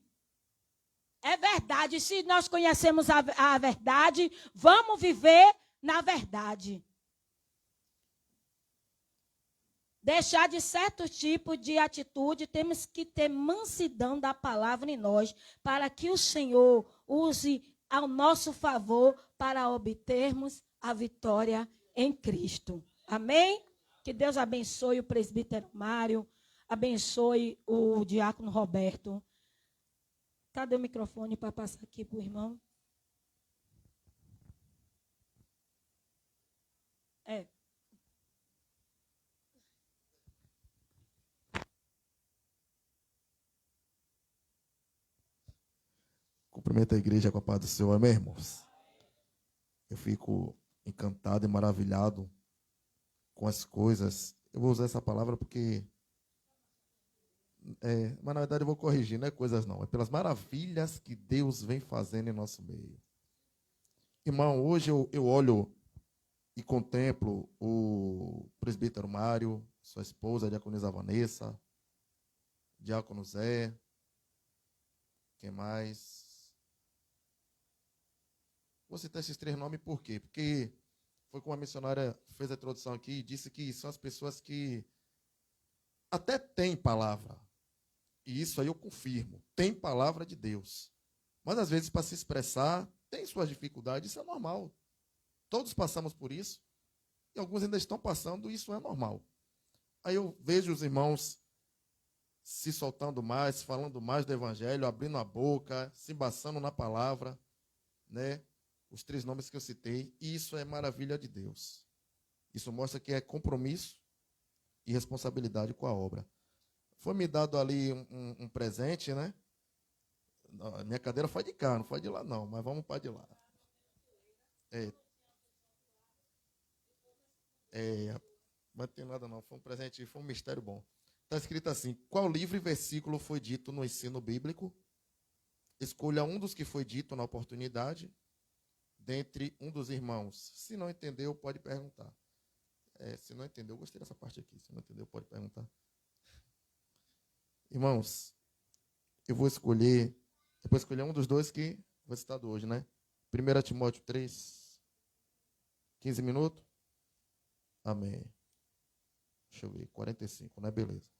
Speaker 1: É verdade. Se nós conhecemos a verdade, vamos viver na verdade. Deixar de certo tipo de atitude, temos que ter mansidão da palavra em nós, para que o Senhor use ao nosso favor para obtermos a vitória em Cristo. Amém? Que Deus abençoe o presbítero Mário, abençoe o diácono Roberto. Cadê o microfone para passar aqui para o irmão?
Speaker 7: Cumprimento a igreja com a paz do Senhor, amém, irmãos? Eu fico encantado e maravilhado com as coisas. Eu vou usar essa palavra porque... mas na verdade eu vou corrigir, não é coisas não. É pelas maravilhas que Deus vem fazendo em nosso meio. Irmão, hoje eu olho e contemplo o presbítero Mário, sua esposa, a diaconisa Vanessa, diácono Zé, quem mais? Vou citar esses 3 nomes por quê? Porque foi como a missionária fez a introdução aqui e disse que são as pessoas que até têm palavra. E isso aí eu confirmo. Tem palavra de Deus. Mas às vezes para se expressar tem suas dificuldades, isso é normal. Todos passamos por isso. E alguns ainda estão passando, e isso é normal. Aí eu vejo os irmãos se soltando mais, falando mais do evangelho, abrindo a boca, se embaçando na palavra, né? Os 3 nomes que eu citei, e isso é maravilha de Deus. Isso mostra que é compromisso e responsabilidade com a obra. Foi me dado ali um presente, né? A minha cadeira foi de cá, não foi de lá não, mas vamos para de lá. Mas não tem nada não, foi um presente, foi um mistério bom. Está escrito assim: qual livro e versículo foi dito no ensino bíblico? Escolha um dos que foi dito na oportunidade, dentre um dos irmãos. Se não entendeu, pode perguntar. Se não entendeu, gostei dessa parte aqui. Se não entendeu, pode perguntar. Irmãos, eu vou escolher um dos 2 que foi citado hoje, né? 1 Timóteo 3, 15 minutos. Amém. Deixa eu ver, 45, né? Beleza.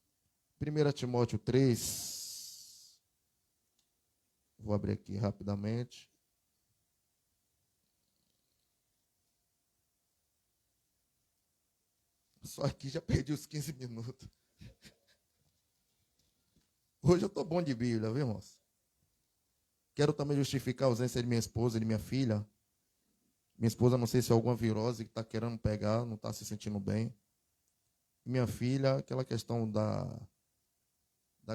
Speaker 7: 1 Timóteo 3. Vou abrir aqui rapidamente. Só aqui já perdi os 15 minutos. Hoje eu estou bom de Bíblia, viu, irmãos? Quero também justificar a ausência de minha esposa e de minha filha. Minha esposa, não sei se é alguma virose que está querendo pegar, não está se sentindo bem. Minha filha, aquela questão da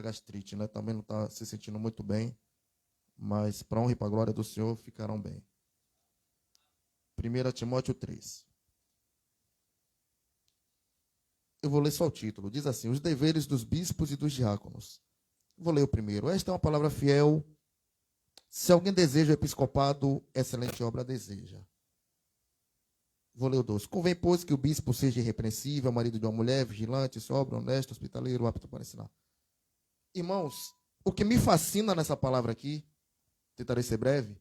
Speaker 7: gastrite, né? Também não está se sentindo muito bem. Mas, para a honra e para a glória do Senhor, ficarão bem. 1 Timóteo 3. Eu vou ler só o título. Diz assim: os deveres dos bispos e dos diáconos. Vou ler o primeiro. Esta é uma palavra fiel. Se alguém deseja o episcopado, excelente obra deseja. Vou ler o 2. Convém, pois, que o bispo seja irrepreensível, marido de uma mulher, vigilante, sóbrio, honesto, hospitaleiro, apto para ensinar. Irmãos, o que me fascina nessa palavra aqui, tentarei ser breve,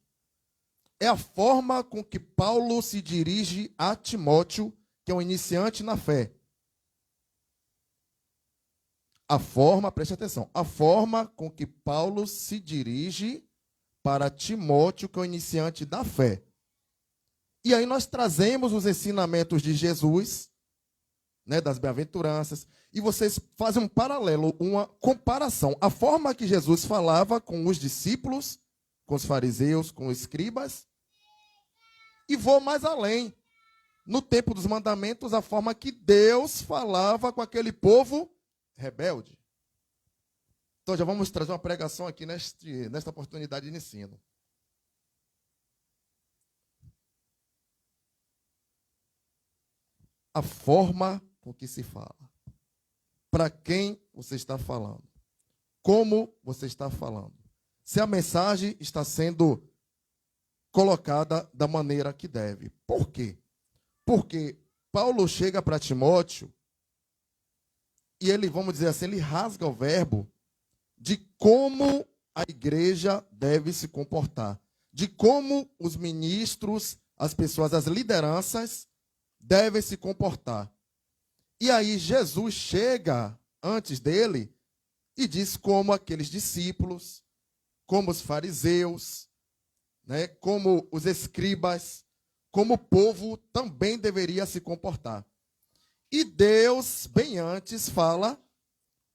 Speaker 7: é a forma com que Paulo se dirige a Timóteo, que é um iniciante na fé. A forma, preste atenção, a forma com que Paulo se dirige para Timóteo, que é o iniciante da fé. E aí nós trazemos os ensinamentos de Jesus, né, das bem-aventuranças, e vocês fazem um paralelo, uma comparação. A forma que Jesus falava com os discípulos, com os fariseus, com os escribas, e vou mais além. No tempo dos mandamentos, a forma que Deus falava com aquele povo rebelde. Então já vamos trazer uma pregação aqui nesta oportunidade de ensino. A forma com que se fala. Para quem você está falando. Como você está falando. Se a mensagem está sendo colocada da maneira que deve. Por quê? Porque Paulo chega para Timóteo e ele, vamos dizer assim, ele rasga o verbo de como a igreja deve se comportar, de como os ministros, as pessoas, as lideranças devem se comportar. E aí Jesus chega antes dele e diz como aqueles discípulos, como os fariseus, né, como os escribas, como o povo também deveria se comportar. E Deus, bem antes, fala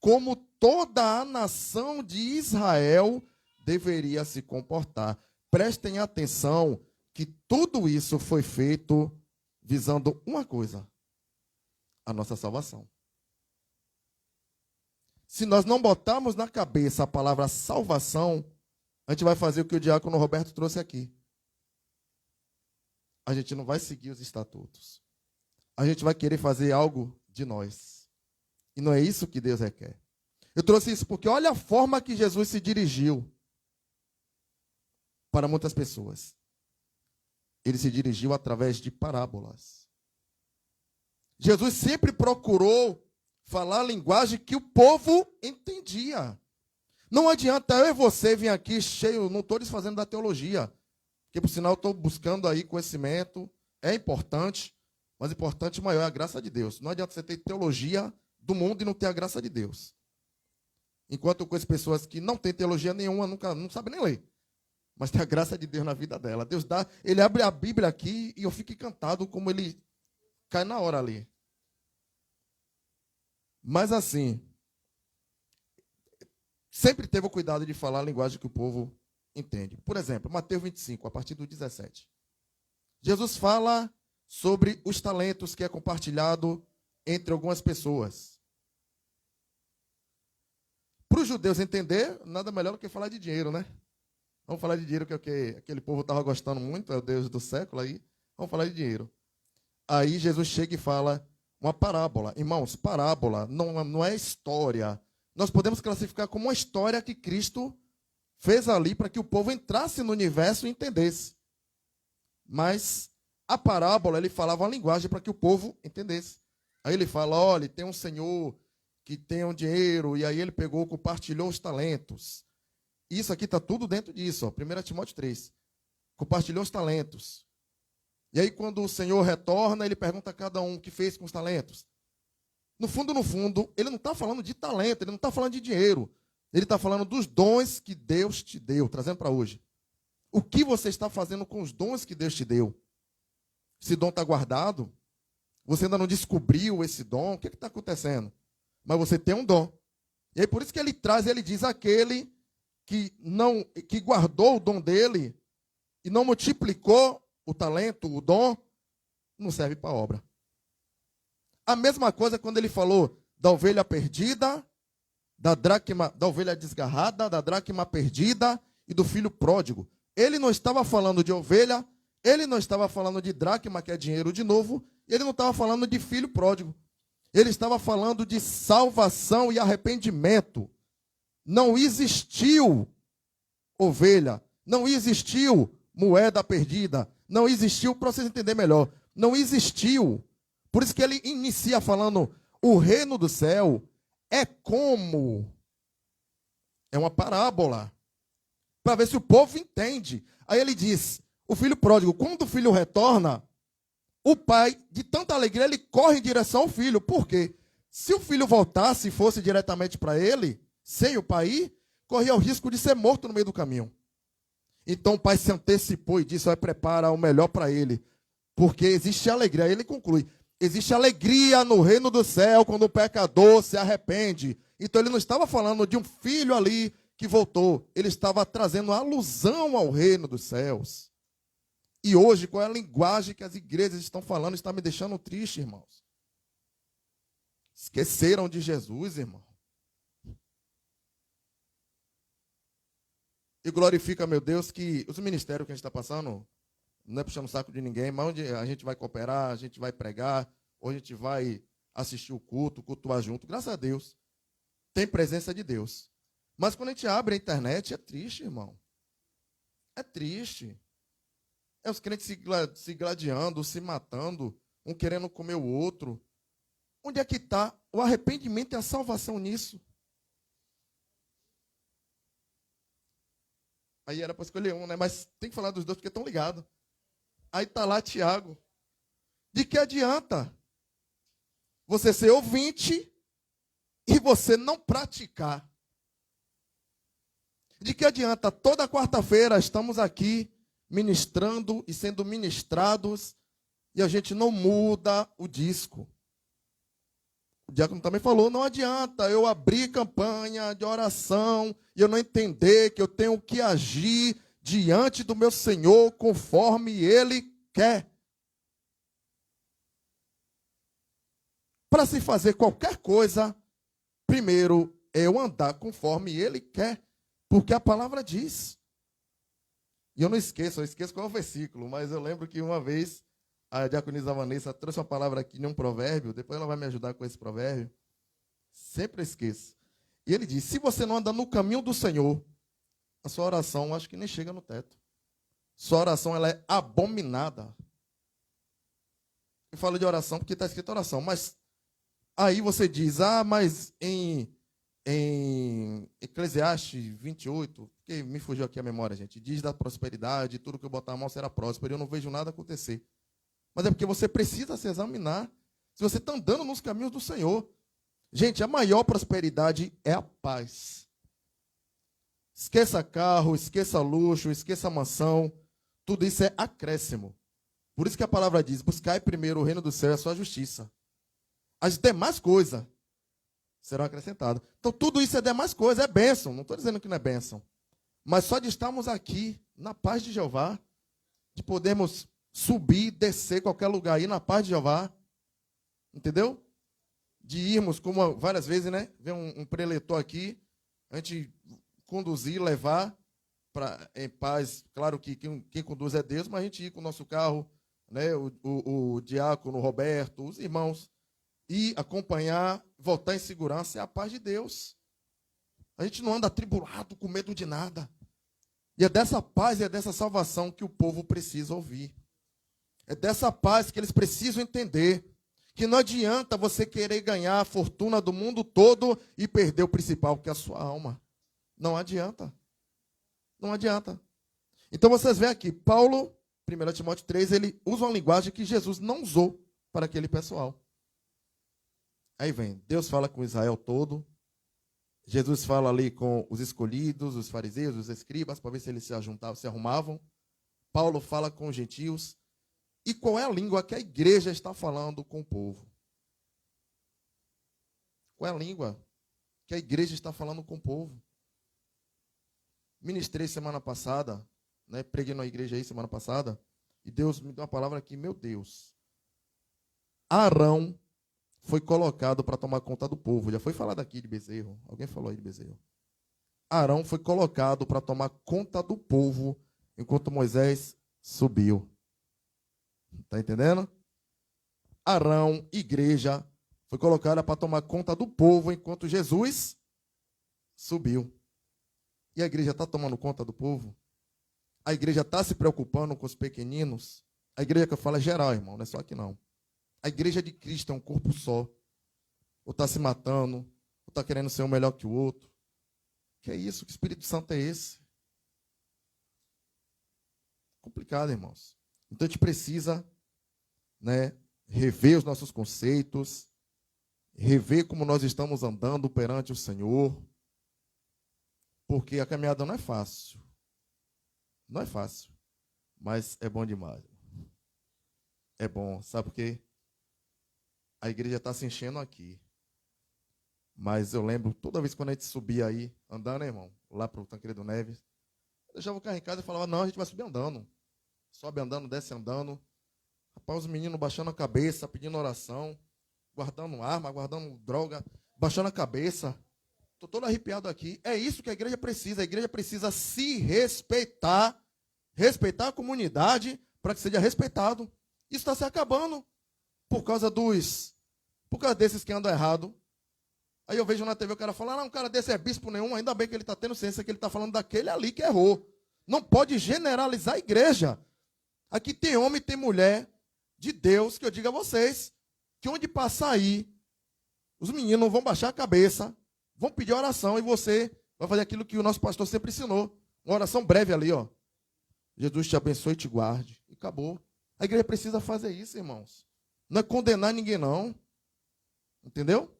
Speaker 7: como toda a nação de Israel deveria se comportar. Prestem atenção que tudo isso foi feito visando uma coisa: a nossa salvação. Se nós não botarmos na cabeça a palavra salvação, a gente vai fazer o que o diácono Roberto trouxe aqui. A gente não vai seguir os estatutos. A gente vai querer fazer algo de nós. E não é isso que Deus requer. Eu trouxe isso porque olha a forma que Jesus se dirigiu para muitas pessoas. Ele se dirigiu através de parábolas. Jesus sempre procurou falar a linguagem que o povo entendia. Não adianta eu e você vir aqui cheio, não estou desfazendo da teologia, porque por sinal estou buscando aí conhecimento, é importante, mas importante maior é a graça de Deus. Não adianta você ter teologia do mundo e não ter a graça de Deus. Enquanto eu conheço pessoas que não têm teologia nenhuma, não sabem nem ler, mas tem a graça de Deus na vida dela. Deus dá, ele abre a Bíblia aqui e eu fico encantado como ele cai na hora ali. Mas assim, sempre teve o cuidado de falar a linguagem que o povo entende. Por exemplo, Mateus 25, a partir do 17. Jesus fala sobre os talentos que é compartilhado entre algumas pessoas. Para os judeus entender, nada melhor do que falar de dinheiro, né? Vamos falar de dinheiro, que é o que aquele povo estava gostando muito, é o Deus do século aí. Vamos falar de dinheiro. Aí Jesus chega e fala uma parábola. Irmãos, parábola não é história. Nós podemos classificar como uma história que Cristo fez ali para que o povo entrasse no universo e entendesse. Mas a parábola, ele falava uma linguagem para que o povo entendesse. Aí ele fala, olha, tem um senhor que tem um dinheiro, e aí ele pegou, compartilhou os talentos. Isso aqui está tudo dentro disso, ó, 1 Timóteo 3. Compartilhou os talentos. E aí, quando o Senhor retorna, ele pergunta a cada um o que fez com os talentos. No fundo, ele não está falando de talento, ele não está falando de dinheiro. Ele está falando dos dons que Deus te deu, trazendo para hoje. O que você está fazendo com os dons que Deus te deu? Esse dom está guardado? Você ainda não descobriu esse dom? O que está acontecendo? Mas você tem um dom. E aí, por isso que ele traz, ele diz, aquele que guardou o dom dele e não multiplicou o talento, o dom, não serve para a obra. A mesma coisa quando ele falou da ovelha perdida, da ovelha desgarrada, da dracma perdida e do filho pródigo. Ele não estava falando de ovelha, ele não estava falando de dracma, que é dinheiro de novo, ele não estava falando de filho pródigo. Ele estava falando de salvação e arrependimento. Não existiu ovelha, não existiu moeda perdida, não existiu, para vocês entenderem melhor, não existiu. Por isso que ele inicia falando, o reino do céu é como, é uma parábola, para ver se o povo entende. Aí ele diz, o filho pródigo, quando o filho retorna, o pai, de tanta alegria, ele corre em direção ao filho. Por quê? Se o filho voltasse e fosse diretamente para ele, sem o pai ir, corria o risco de ser morto no meio do caminho. Então o pai se antecipou e disse, vai preparar o melhor para ele. Porque existe alegria. Aí ele conclui, existe alegria no reino do céu quando o pecador se arrepende. Então ele não estava falando de um filho ali que voltou. Ele estava trazendo alusão ao reino dos céus. E hoje, qual é a linguagem que as igrejas estão falando? Está me deixando triste, irmãos. Esqueceram de Jesus, irmão. E glorifica, meu Deus, que os ministérios que a gente está passando, não é puxando o saco de ninguém, mas onde a gente vai cooperar, a gente vai pregar, ou a gente vai assistir o culto, cultuar junto. Graças a Deus, tem presença de Deus. Mas quando a gente abre a internet, é triste, irmão. É triste. É os crentes se gladiando, se matando, um querendo comer o outro. Onde é que está o arrependimento e a salvação nisso? Aí era para escolher um, né? Mas tem que falar dos dois porque estão ligados. Aí está lá Tiago. De que adianta você ser ouvinte e você não praticar? De que adianta toda quarta-feira estamos aqui ministrando e sendo ministrados e a gente não muda o disco? O diácono também falou, não adianta eu abrir campanha de oração e eu não entender que eu tenho que agir diante do meu Senhor conforme Ele quer. Para se fazer qualquer coisa, primeiro eu andar conforme Ele quer, porque a palavra diz. E eu não esqueço, eu esqueço qual é o versículo, mas eu lembro que uma vez a diaconisa Vanessa trouxe uma palavra aqui em um provérbio, depois ela vai me ajudar com esse provérbio. Sempre esqueço. E ele diz, se você não anda no caminho do Senhor, a sua oração acho que nem chega no teto. Sua oração ela é abominada. Eu falo de oração porque está escrito oração, mas aí você diz, mas em Eclesiastes 28, porque me fugiu aqui a memória, gente, diz da prosperidade, tudo que eu botar a mão será próspero, eu não vejo nada acontecer. Mas é porque você precisa se examinar se você está andando nos caminhos do Senhor. Gente, a maior prosperidade é a paz. Esqueça carro, esqueça luxo, esqueça mansão. Tudo isso é acréscimo. Por isso que a palavra diz, buscai primeiro o reino do céu e a sua justiça. As demais coisas serão acrescentadas. Então tudo isso é demais coisas, é bênção. Não estou dizendo que não é bênção. Mas só de estarmos aqui, na paz de Jeová, de podermos subir, descer qualquer lugar aí na paz de Jeová, entendeu? De irmos, como várias vezes, né? Vem um preletor aqui, a gente conduzir, levar em paz. Claro que quem conduz é Deus, mas a gente ir com o nosso carro, né? O diácono Roberto, os irmãos, e acompanhar, voltar em segurança, é a paz de Deus. A gente não anda atribulado, com medo de nada. E é dessa paz e é dessa salvação que o povo precisa ouvir. É dessa paz que eles precisam entender. Que não adianta você querer ganhar a fortuna do mundo todo e perder o principal, que é a sua alma. Não adianta. Não adianta. Então vocês veem aqui, Paulo, 1 Timóteo 3, ele usa uma linguagem que Jesus não usou para aquele pessoal. Aí vem, Deus fala com Israel todo. Jesus fala ali com os escolhidos, os fariseus, os escribas, para ver se eles se ajuntavam, se arrumavam. Paulo fala com os gentios. E qual é a língua que a igreja está falando com o povo? Qual é a língua que a igreja está falando com o povo? Ministrei semana passada, né, preguei na igreja aí semana passada, e Deus me deu uma palavra aqui, meu Deus. Arão foi colocado para tomar conta do povo. Já foi falado aqui de bezerro. Alguém falou aí de bezerro. Arão foi colocado para tomar conta do povo enquanto Moisés subiu. Está entendendo? Arão, igreja, foi colocada para tomar conta do povo enquanto Jesus subiu. E a igreja está tomando conta do povo? A igreja está se preocupando com os pequeninos? A igreja que eu falo é geral, irmão, não é só aqui não. A igreja de Cristo é um corpo só. Ou está se matando, ou está querendo ser um melhor que o outro. Que é isso? Que Espírito Santo é esse? Complicado, irmãos. Então a gente precisa, né, rever os nossos conceitos, rever como nós estamos andando perante o Senhor, porque a caminhada não é fácil. Não é fácil, mas é bom demais. É bom, sabe por quê? A igreja está se enchendo aqui. Mas eu lembro, toda vez quando a gente subia aí, andando, né, irmão, lá para o Tancredo Neves, eu deixava o carro em casa e falava, não, a gente vai subir andando. Sobe andando, desce andando. Rapaz, os meninos baixando a cabeça, pedindo oração, guardando arma, guardando droga, baixando a cabeça. Estou todo arrepiado aqui. É isso que a igreja precisa. A igreja precisa se respeitar, respeitar a comunidade para que seja respeitado. Isso está se acabando por causa desses que andam errado. Aí eu vejo na TV o cara falar, não, um cara desse é bispo nenhum, ainda bem que ele está tendo ciência que ele está falando daquele ali que errou. Não pode generalizar a igreja. Aqui tem homem e tem mulher de Deus, que eu digo a vocês, que onde passar aí, os meninos vão baixar a cabeça, vão pedir oração e você vai fazer aquilo que o nosso pastor sempre ensinou. Uma oração breve ali, ó. Jesus te abençoe e te guarde. E acabou. A igreja precisa fazer isso, irmãos. Não é condenar ninguém, não. Entendeu?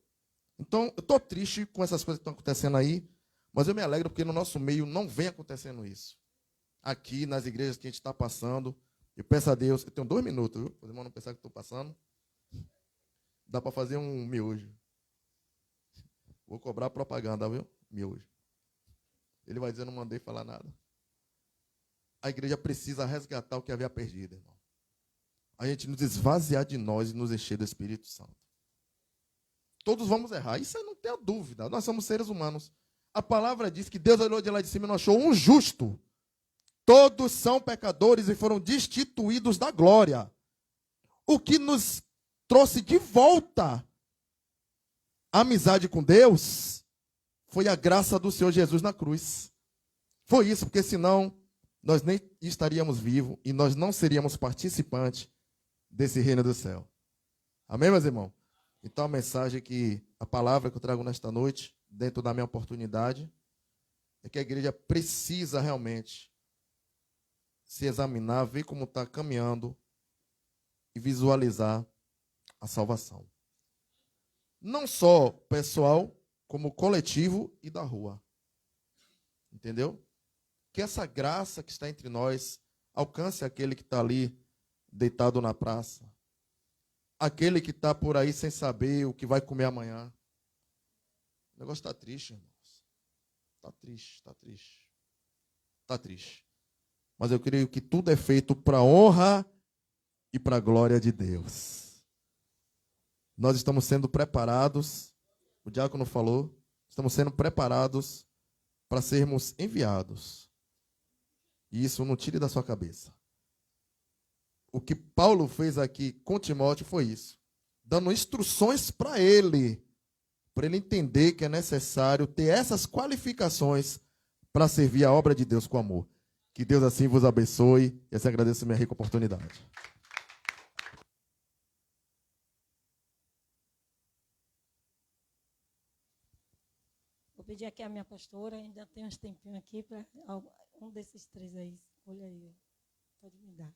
Speaker 7: Então, eu estou triste com essas coisas que estão acontecendo aí, mas eu me alegro porque no nosso meio não vem acontecendo isso. Aqui, nas igrejas que a gente está passando, eu peço a Deus, eu tenho 2 minutos, viu? Para os irmãos não pensar que estou passando. Dá para fazer um miojo. Vou cobrar propaganda, viu? Miojo. Ele vai dizer, não mandei falar nada. A igreja precisa resgatar o que havia perdido, irmão. A gente nos esvaziar de nós e nos encher do Espírito Santo. Todos vamos errar, isso aí não tem dúvida. Nós somos seres humanos. A palavra diz que Deus olhou de lá de cima e não achou um justo. Todos são pecadores e foram destituídos da glória. O que nos trouxe de volta a amizade com Deus foi a graça do Senhor Jesus na cruz. Foi isso, porque senão nós nem estaríamos vivos e nós não seríamos participantes desse reino do céu. Amém, meus irmãos? Então a mensagem a palavra que eu trago nesta noite, dentro da minha oportunidade, é que a igreja precisa realmente se examinar, ver como está caminhando e visualizar a salvação. Não só pessoal, como coletivo e da rua. Entendeu? Que essa graça que está entre nós alcance aquele que está ali deitado na praça. Aquele que está por aí sem saber o que vai comer amanhã. O negócio está triste, irmãos. Está triste, está triste. Está triste. Mas eu creio que tudo é feito para a honra e para a glória de Deus. Nós estamos sendo preparados, o diácono falou, estamos sendo preparados para sermos enviados. E isso não tire da sua cabeça. O que Paulo fez aqui com Timóteo foi isso. Dando instruções para ele entender que é necessário ter essas qualificações para servir a obra de Deus com amor. Que Deus assim vos abençoe e assim agradeço a minha rica oportunidade.
Speaker 1: Vou pedir aqui a minha pastora, ainda tem uns tempinhos aqui para um desses 3 aí. Olha aí, pode me dar.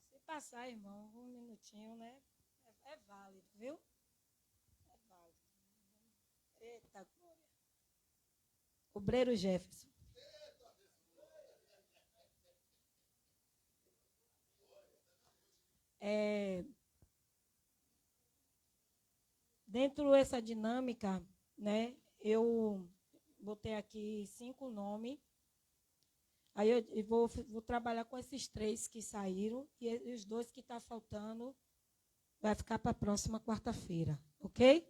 Speaker 1: Se passar, irmão, 1 minutinho, né? É válido, viu? É válido. Eita glória. Obreiro Jefferson. Dentro dessa dinâmica, né, eu botei aqui 5 nomes. Aí eu vou trabalhar com esses 3 que saíram e os 2 que estão faltando vai ficar para a próxima quarta-feira, ok?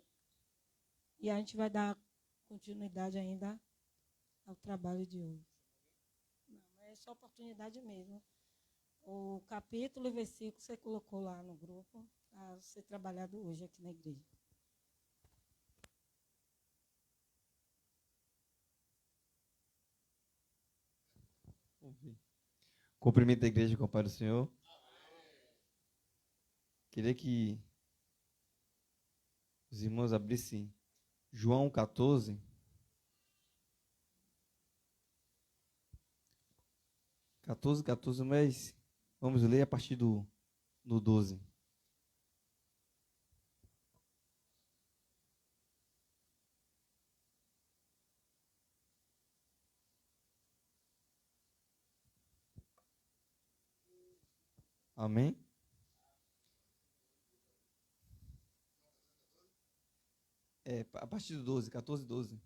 Speaker 1: E a gente vai dar continuidade ainda ao trabalho de hoje. Não, é só oportunidade mesmo. O capítulo e versículo você colocou lá no grupo a ser trabalhado hoje aqui na igreja.
Speaker 5: Cumprimento a igreja com a paz do Senhor. Queria que os irmãos abrissem João 14. Mas vamos ler a partir do 12. Amém? A partir do 12, 14, 12.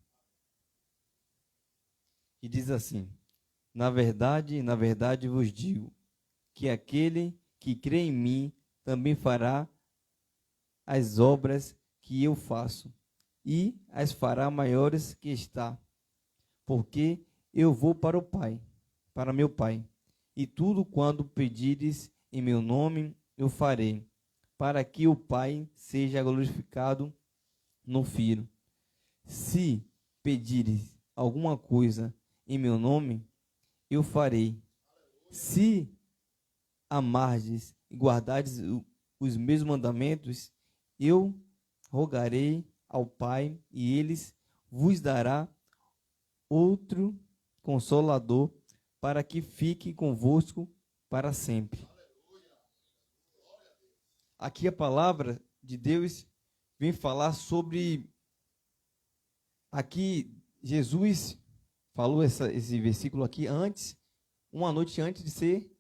Speaker 5: E diz assim: na verdade vos digo, que aquele que crê em mim também fará as obras que eu faço, e as fará maiores que está, porque eu vou para o Pai, para meu Pai, e tudo quando pedires em meu nome eu farei, para que o Pai seja glorificado no Filho. Se pedires alguma coisa em meu nome, eu farei. Se amardes e guardardes os meus mandamentos, eu rogarei ao Pai, e eles vos dará outro Consolador, para que fique convosco para sempre. Aqui a palavra de Deus vem falar sobre... Aqui Jesus falou esse versículo aqui antes, uma noite antes de ser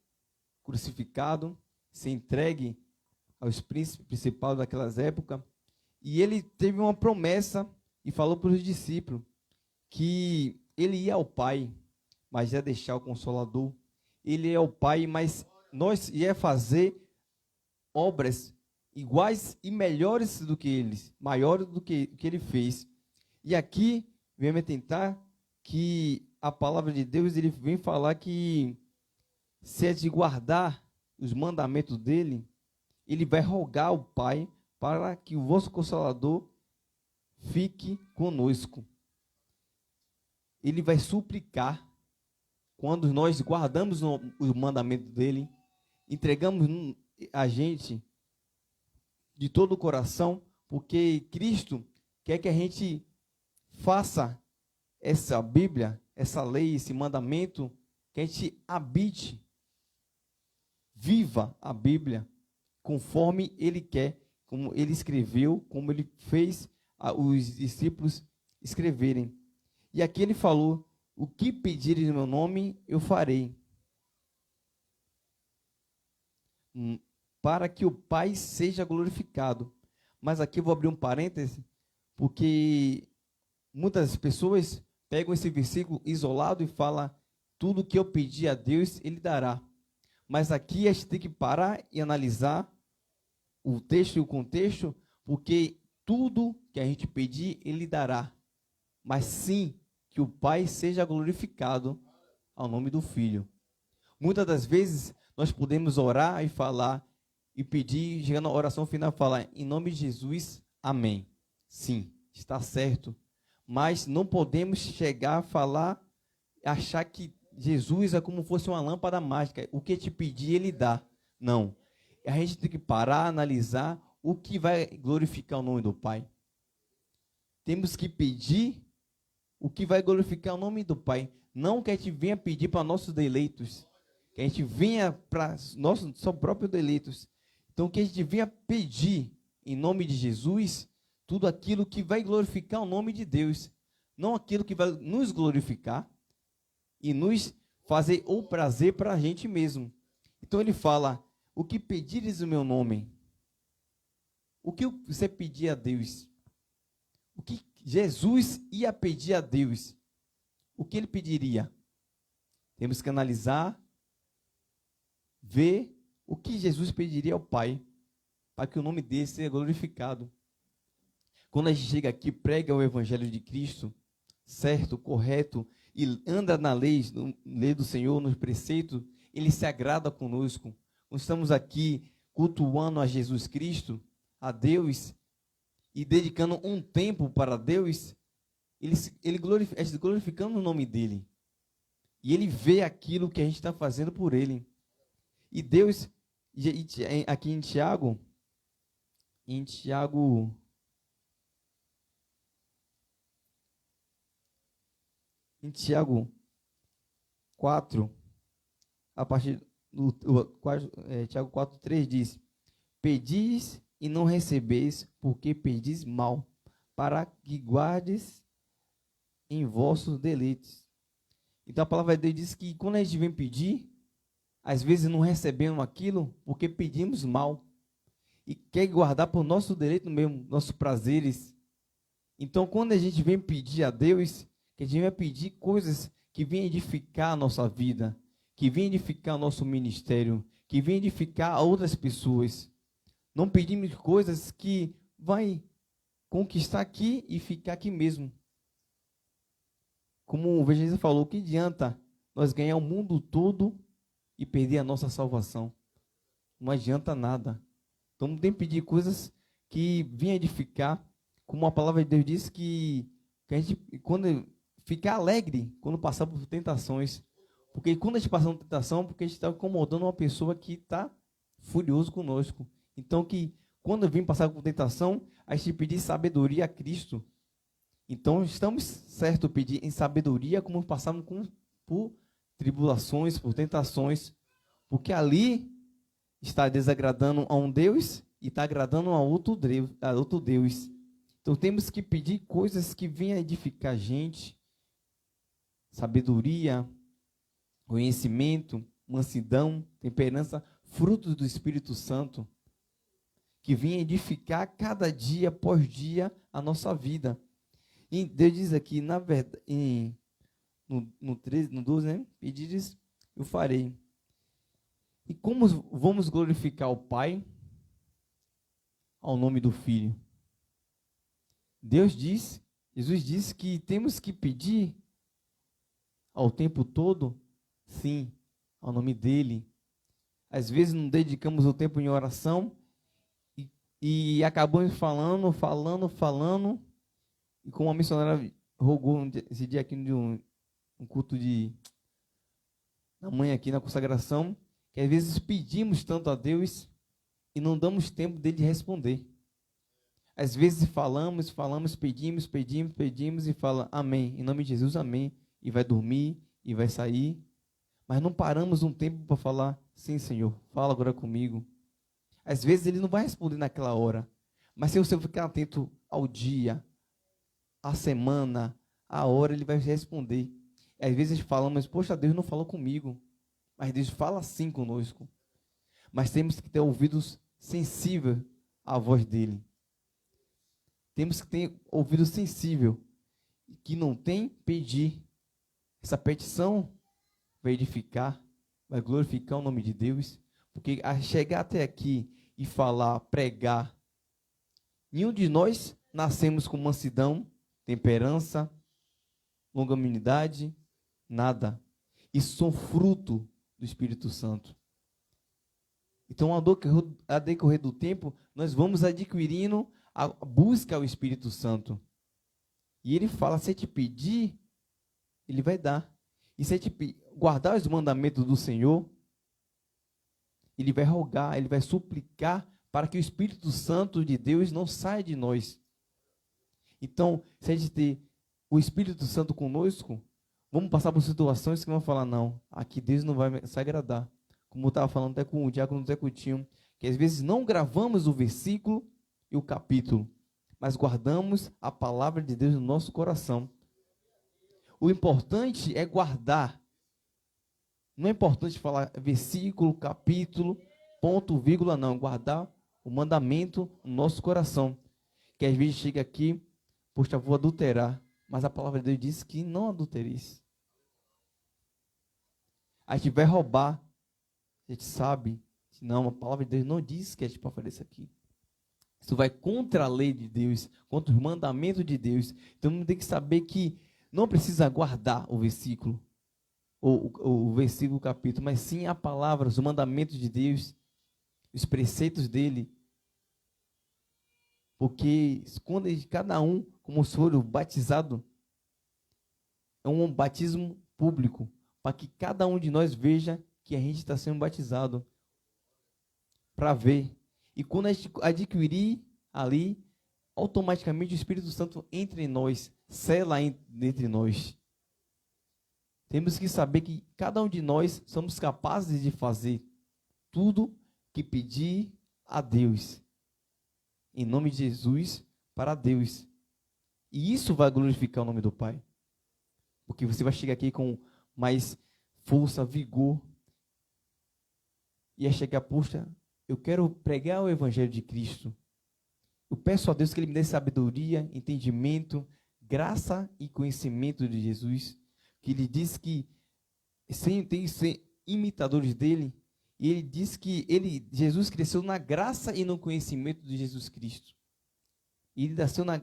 Speaker 5: crucificado, ser entregue aos príncipes principais daquelas épocas. E ele teve uma promessa e falou para os discípulos que ele ia ao Pai, mas ia deixar o Consolador. Ele ia ao Pai, mas nós ia fazer obras iguais e melhores do que eles, maiores do que ele fez. E aqui vem me tentar que a palavra de Deus, ele vem falar que se é de guardar os mandamentos dele, ele vai rogar ao Pai para que o vosso Consolador fique conosco. Ele vai suplicar, quando nós guardamos o mandamento dele, entregamos a gente de todo o coração, porque Cristo quer que a gente faça essa Bíblia, essa lei, esse mandamento, que a gente habite, viva a Bíblia, conforme ele quer, como ele escreveu, como ele fez os discípulos escreverem. E aqui ele falou: o que pedirem no meu nome, eu farei, para que o Pai seja glorificado. Mas aqui eu vou abrir um parêntese, porque muitas pessoas pegam esse versículo isolado e falam: tudo que eu pedir a Deus, Ele dará. Mas aqui a gente tem que parar e analisar o texto e o contexto, porque tudo que a gente pedir, Ele dará. Mas sim, que o Pai seja glorificado ao nome do Filho. Muitas das vezes, nós podemos orar e falar, e pedir, chegando na oração final, falar, em nome de Jesus, amém. Sim, está certo. Mas não podemos chegar a falar, achar que Jesus é como fosse uma lâmpada mágica. O que te pedir, Ele dá. Não. A gente tem que parar, analisar o que vai glorificar o nome do Pai. Temos que pedir o que vai glorificar o nome do Pai. Não que a gente venha pedir para nossos deleitos. Que a gente venha para nossos próprios deleitos. Então, que a gente venha pedir em nome de Jesus tudo aquilo que vai glorificar o nome de Deus. Não aquilo que vai nos glorificar e nos fazer o prazer para a gente mesmo. Então ele fala: o que pedires o meu nome? O que você pedir a Deus? O que Jesus ia pedir a Deus? O que ele pediria? Temos que analisar, ver o que Jesus pediria ao Pai, para que o nome dele seja glorificado. Quando a gente chega aqui, prega o Evangelho de Cristo, certo, correto, e anda na lei do Senhor, nos preceitos, ele se agrada conosco. Nós estamos aqui cultuando a Jesus Cristo, a Deus, e dedicando um tempo para Deus, ele glorificando o nome dele. E ele vê aquilo que a gente está fazendo por ele. E Deus, aqui em Tiago 4, a partir do Tiago 4:3 diz: pedis e não recebeis, porque pedis mal, para que guardes em vossos deleites. Então a palavra de Deus diz que quando a gente vem pedir, às vezes não recebemos aquilo porque pedimos mal. E quer guardar por nosso deleite mesmo, nossos prazeres. Então quando a gente vem pedir a Deus, que a gente vai pedir coisas que venham edificar a nossa vida, que venham edificar o nosso ministério, que venham edificar outras pessoas. Não pedimos coisas que vai conquistar aqui e ficar aqui mesmo. Como o evangelista falou, que adianta nós ganhar o mundo todo e perder a nossa salvação? Não adianta nada. Então tem que pedir coisas que venham edificar, como a palavra de Deus diz que a gente, quando ficar alegre quando passar por tentações, Porque quando a gente passa uma tentação, porque a gente está incomodando uma pessoa que está furioso conosco. Então, que quando vem passar por tentação, a gente pedir sabedoria a Cristo. Então, estamos certo pedir em sabedoria como passamos por tribulações, por tentações, porque ali está desagradando a um Deus e está agradando a outro Deus. Então, temos que pedir coisas que venham edificar a gente, sabedoria, conhecimento, mansidão, temperança, frutos do Espírito Santo, que venham edificar cada dia após dia a nossa vida. E Deus diz aqui, na verdade, no 13, no 12, né? Pedires, eu farei. E como vamos glorificar o Pai ao nome do Filho? Jesus disse que temos que pedir ao tempo todo, sim, ao nome dele. Às vezes não dedicamos o tempo em oração e acabamos falando, e como a missionária rogou esse dia aqui de um culto da mãe aqui na consagração, que às vezes pedimos tanto a Deus e não damos tempo dele responder. Às vezes falamos, pedimos e fala amém, em nome de Jesus, amém, e vai dormir e vai sair, mas não paramos um tempo para falar, sim, Senhor, fala agora comigo. Às vezes ele não vai responder naquela hora, mas se você ficar atento ao dia, à semana, à hora, ele vai responder. E às vezes falamos, poxa, Deus não falou comigo, mas Deus fala sim conosco. Mas temos que ter ouvidos sensíveis à voz dele. Temos que ter ouvido sensível, que não tem, pedir. Essa petição vai edificar, vai glorificar o nome de Deus, porque a chegar até aqui e falar, pregar, nenhum de nós nascemos com mansidão, temperança, longanimidade, nada. Isso são fruto do Espírito Santo. Então, a decorrer do tempo, nós vamos adquirindo a busca ao Espírito Santo. E ele fala, se te pedir, ele vai dar. E se te guardar os mandamentos do Senhor, ele vai rogar, ele vai suplicar para que o Espírito Santo de Deus não saia de nós. Então, se a gente ter o Espírito Santo conosco, vamos passar por situações que vão falar, não, aqui Deus não vai se agradar. Como eu estava falando até com o diácono Zé Coutinho, que às vezes não gravamos o versículo e o capítulo, mas guardamos a palavra de Deus no nosso coração. O importante é guardar. Não é importante falar versículo, capítulo, ponto, vírgula, não. Guardar o mandamento no nosso coração. Que às vezes chega aqui, poxa, vou adulterar. Mas a palavra de Deus diz que não adultereis. A gente vai roubar. A gente sabe. Não, a palavra de Deus não diz que a gente pode fazer isso aqui. Isso vai contra a lei de Deus, contra os mandamentos de Deus. Então, tem que saber que não precisa guardar o versículo, o versículo, o capítulo, mas sim a palavra, os mandamentos de Deus, os preceitos dele. Porque quando cada um, como se for batizado, é um batismo público, para que cada um de nós veja que a gente está sendo batizado, para ver. E quando a gente adquirir ali, automaticamente o Espírito Santo entra em nós, sela entre nós. Temos que saber que cada um de nós somos capazes de fazer tudo que pedir a Deus. Em nome de Jesus, para Deus. E isso vai glorificar o nome do Pai. Porque você vai chegar aqui com mais força, vigor. E vai chegar, poxa, eu quero pregar o Evangelho de Cristo. Eu peço a Deus que Ele me dê sabedoria, entendimento, graça e conhecimento de Jesus. Que Ele diz que tem que ser imitadores dele. E Ele diz que Jesus cresceu na graça e no conhecimento de Jesus Cristo. E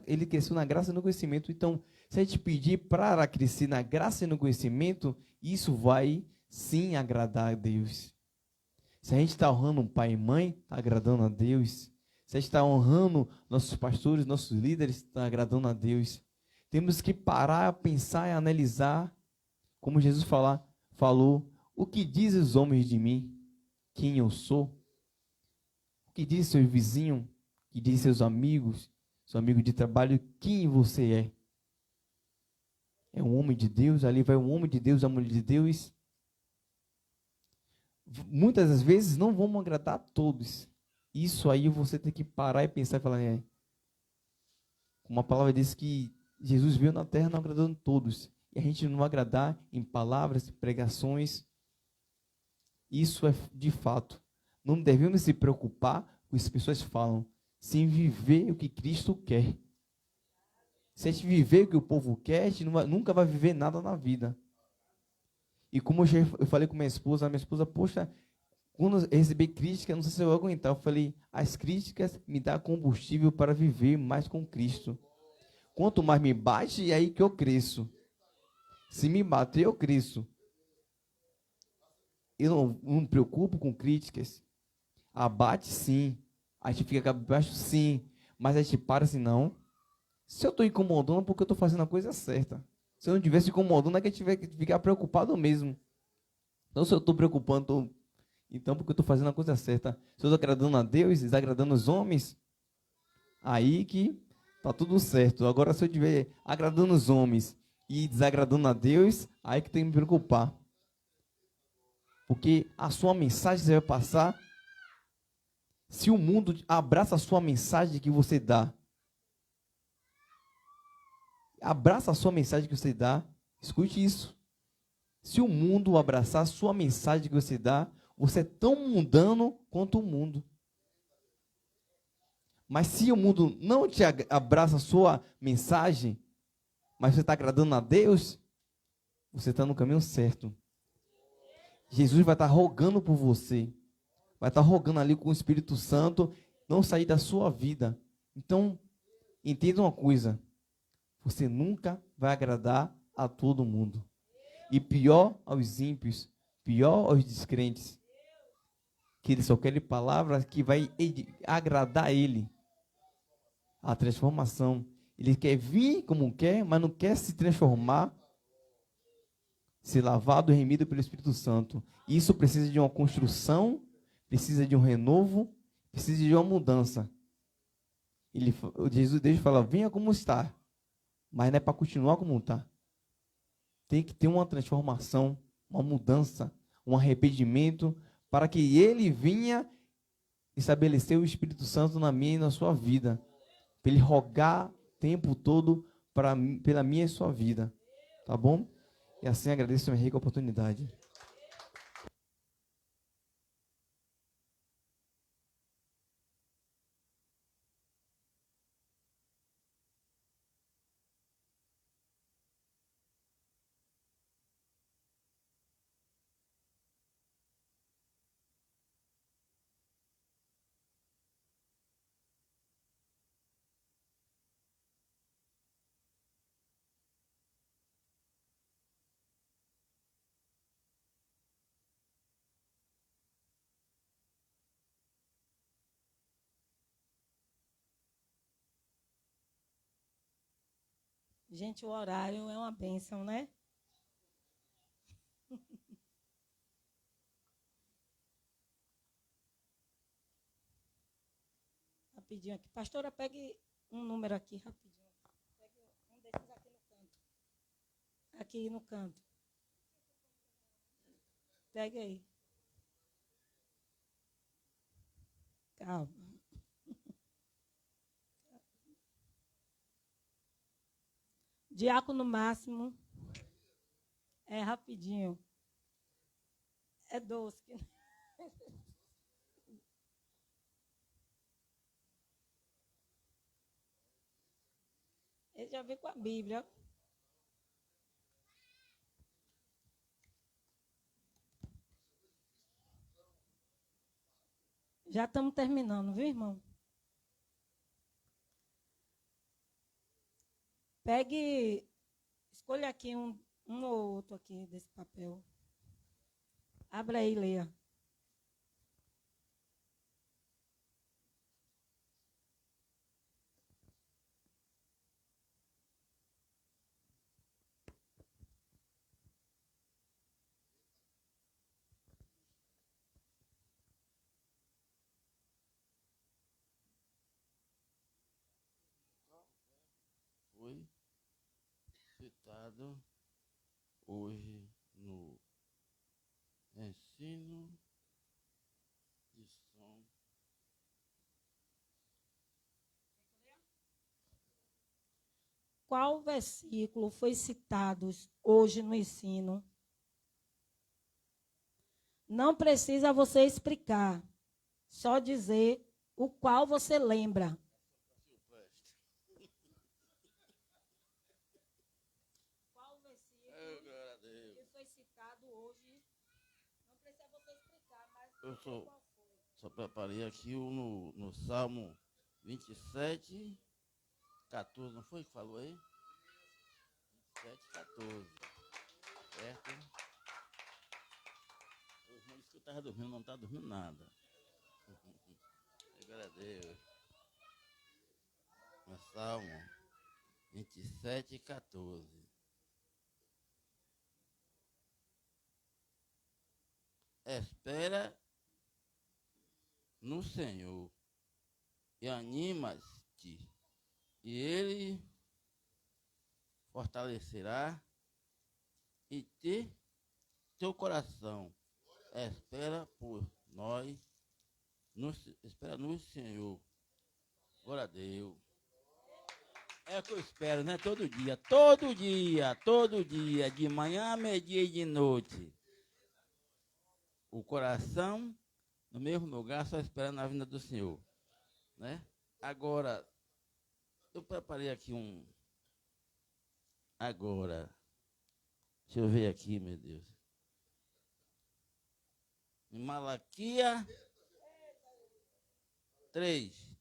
Speaker 5: ele cresceu na graça e no conhecimento. Então, se a gente pedir para crescer na graça e no conhecimento, isso vai sim agradar a Deus. Se a gente está honrando um pai e mãe, está agradando a Deus. Se a gente está honrando nossos pastores, nossos líderes, está agradando a Deus. Temos que parar, pensar e analisar, como Jesus falou falou: o que dizem os homens de mim? Quem eu sou? O que diz seu vizinho? O que diz seus amigos? Seu amigo de trabalho? Quem você é? É um homem de Deus? Ali vai um homem de Deus, a mulher de Deus. Muitas das vezes não vamos agradar a todos. Isso aí você tem que parar e pensar e falar: como a palavra diz que Jesus veio na terra não agradando todos. E a gente não agradar em palavras, pregações. Isso é de fato. Não devemos se preocupar com o que as pessoas falam, sem viver o que Cristo quer. Se a gente viver o que o povo quer, a gente nunca vai viver nada na vida. E como eu falei com minha esposa, poxa, quando eu recebi crítica, não sei se eu vou aguentar. Eu falei: as críticas me dão combustível para viver mais com Cristo. Quanto mais me bate, é aí que eu cresço. Se me bater, eu cresço. Eu não me preocupo com críticas. Abate, sim. A gente fica abaixo, sim. Mas a gente para assim: não. Se eu estou incomodando, é porque eu estou fazendo a coisa certa. Se eu não estivesse incomodando, é que a gente vai ficar preocupado mesmo. Então, se eu estou preocupando, então porque eu estou fazendo a coisa certa. Se eu estou agradando a Deus, desagradando os homens, aí que está tudo certo. Agora, se eu estiver agradando os homens e desagradando a Deus, aí que tem que me preocupar. Porque a sua mensagem você vai passar, se o mundo abraça a sua mensagem que você dá, abraça a sua mensagem que você dá, escute isso. Se o mundo abraçar a sua mensagem que você dá, você é tão mundano quanto o mundo. Mas se o mundo não te abraça a sua mensagem, mas você está agradando a Deus, você está no caminho certo. Jesus vai estar rogando por você. Vai estar rogando ali com o Espírito Santo não sair da sua vida. Então, entenda uma coisa. Você nunca vai agradar a todo mundo. E pior aos ímpios, pior aos descrentes. Que eles só querem palavras que vai agradar a ele. A transformação. Ele quer vir como quer, mas não quer se transformar, ser lavado e remido pelo Espírito Santo. Isso precisa de uma construção, precisa de um renovo, precisa de uma mudança. Deus fala: venha como está. Mas não é para continuar como está. Tem que ter uma transformação, uma mudança, um arrependimento, para que ele venha estabelecer o Espírito Santo na minha e na sua vida. Para ele rogar o tempo todo pela minha e sua vida. Tá bom? E assim agradeço a minha rica oportunidade.
Speaker 1: Gente, o horário é uma bênção, né? Rapidinho aqui. Pastora, pegue um número aqui, rapidinho. Pegue um desses aqui no canto. Aqui no canto. Pegue aí. Calma. Diácono Máximo. É rapidinho. É doce. Ele já veio com a Bíblia. Já estamos terminando, viu, irmão? Pegue, escolha aqui um ou outro aqui desse papel. Abra aí e leia.
Speaker 8: citado hoje no ensino de som.
Speaker 1: Qual versículo foi citado hoje no ensino? Não precisa você explicar, só dizer o qual você lembra. Qual versículo que foi citado hoje? Não precisa você explicar, mas
Speaker 8: Eu
Speaker 1: qual foi?
Speaker 8: só preparei aqui no Salmo 27, 14, não foi que falou aí? 27, 14. Certo? O irmão disse que eu estava dormindo, não está dormindo nada. Glória a Deus. No Salmo 27, 14. Espera no Senhor e anima-te, e Ele fortalecerá e teu coração. Espera por nós, espera no Senhor. Glória a Deus. É o que eu espero, né? Todo dia, de manhã, meio-dia e de noite. O coração no mesmo lugar, só esperando a vinda do Senhor, né? Agora, eu preparei aqui agora, deixa eu ver aqui, meu Deus. Em Malaquias 3.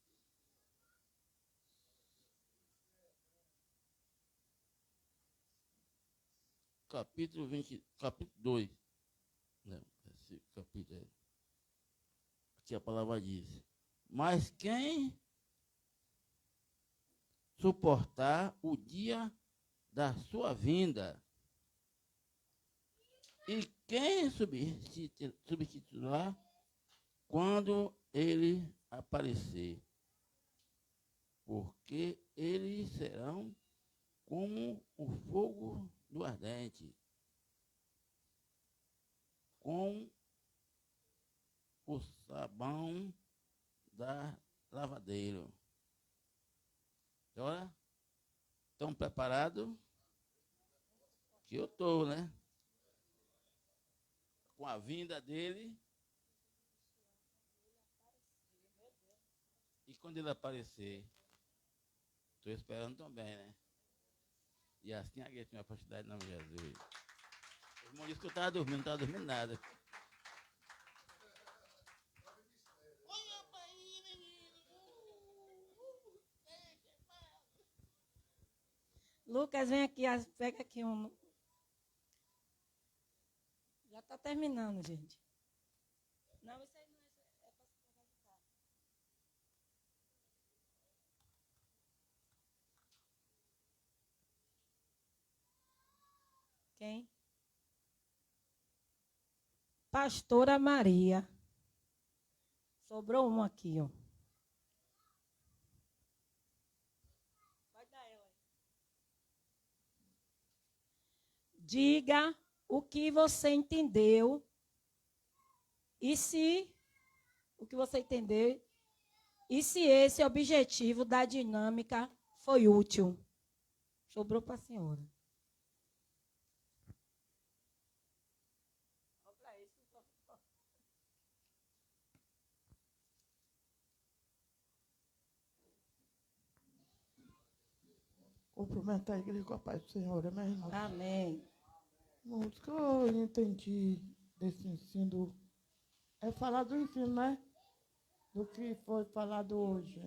Speaker 8: Capítulo 20, capítulo 2. Não, esse capítulo é. Aqui a palavra diz: mas quem suportar o dia da sua vinda, e quem substituirá quando ele aparecer, porque eles serão como o fogo do ardente, com o sabão da lavadeira. Olha, estão preparados? Que eu estou, né? Com a vinda dele. E quando ele aparecer, estou esperando também, né? E assim a minha felicidade em nome de Jesus. O irmão disse que eu estava dormindo, não estava dormindo nada.
Speaker 1: Lucas, vem aqui, pega aqui um. Já está terminando, gente. Não, isso aí não é para se pegar. Quem? Pastora Maria. Sobrou um aqui, ó. Vai dar ela aí. Diga o que você entendeu. E se o que você entendeu, e se esse objetivo da dinâmica foi útil. Sobrou para a senhora.
Speaker 9: Cumprimentar a igreja com a paz do Senhor, amém, irmão?
Speaker 1: Amém.
Speaker 9: Irmãos, o que eu entendi desse ensino é falar do ensino, né? Do que foi falado hoje.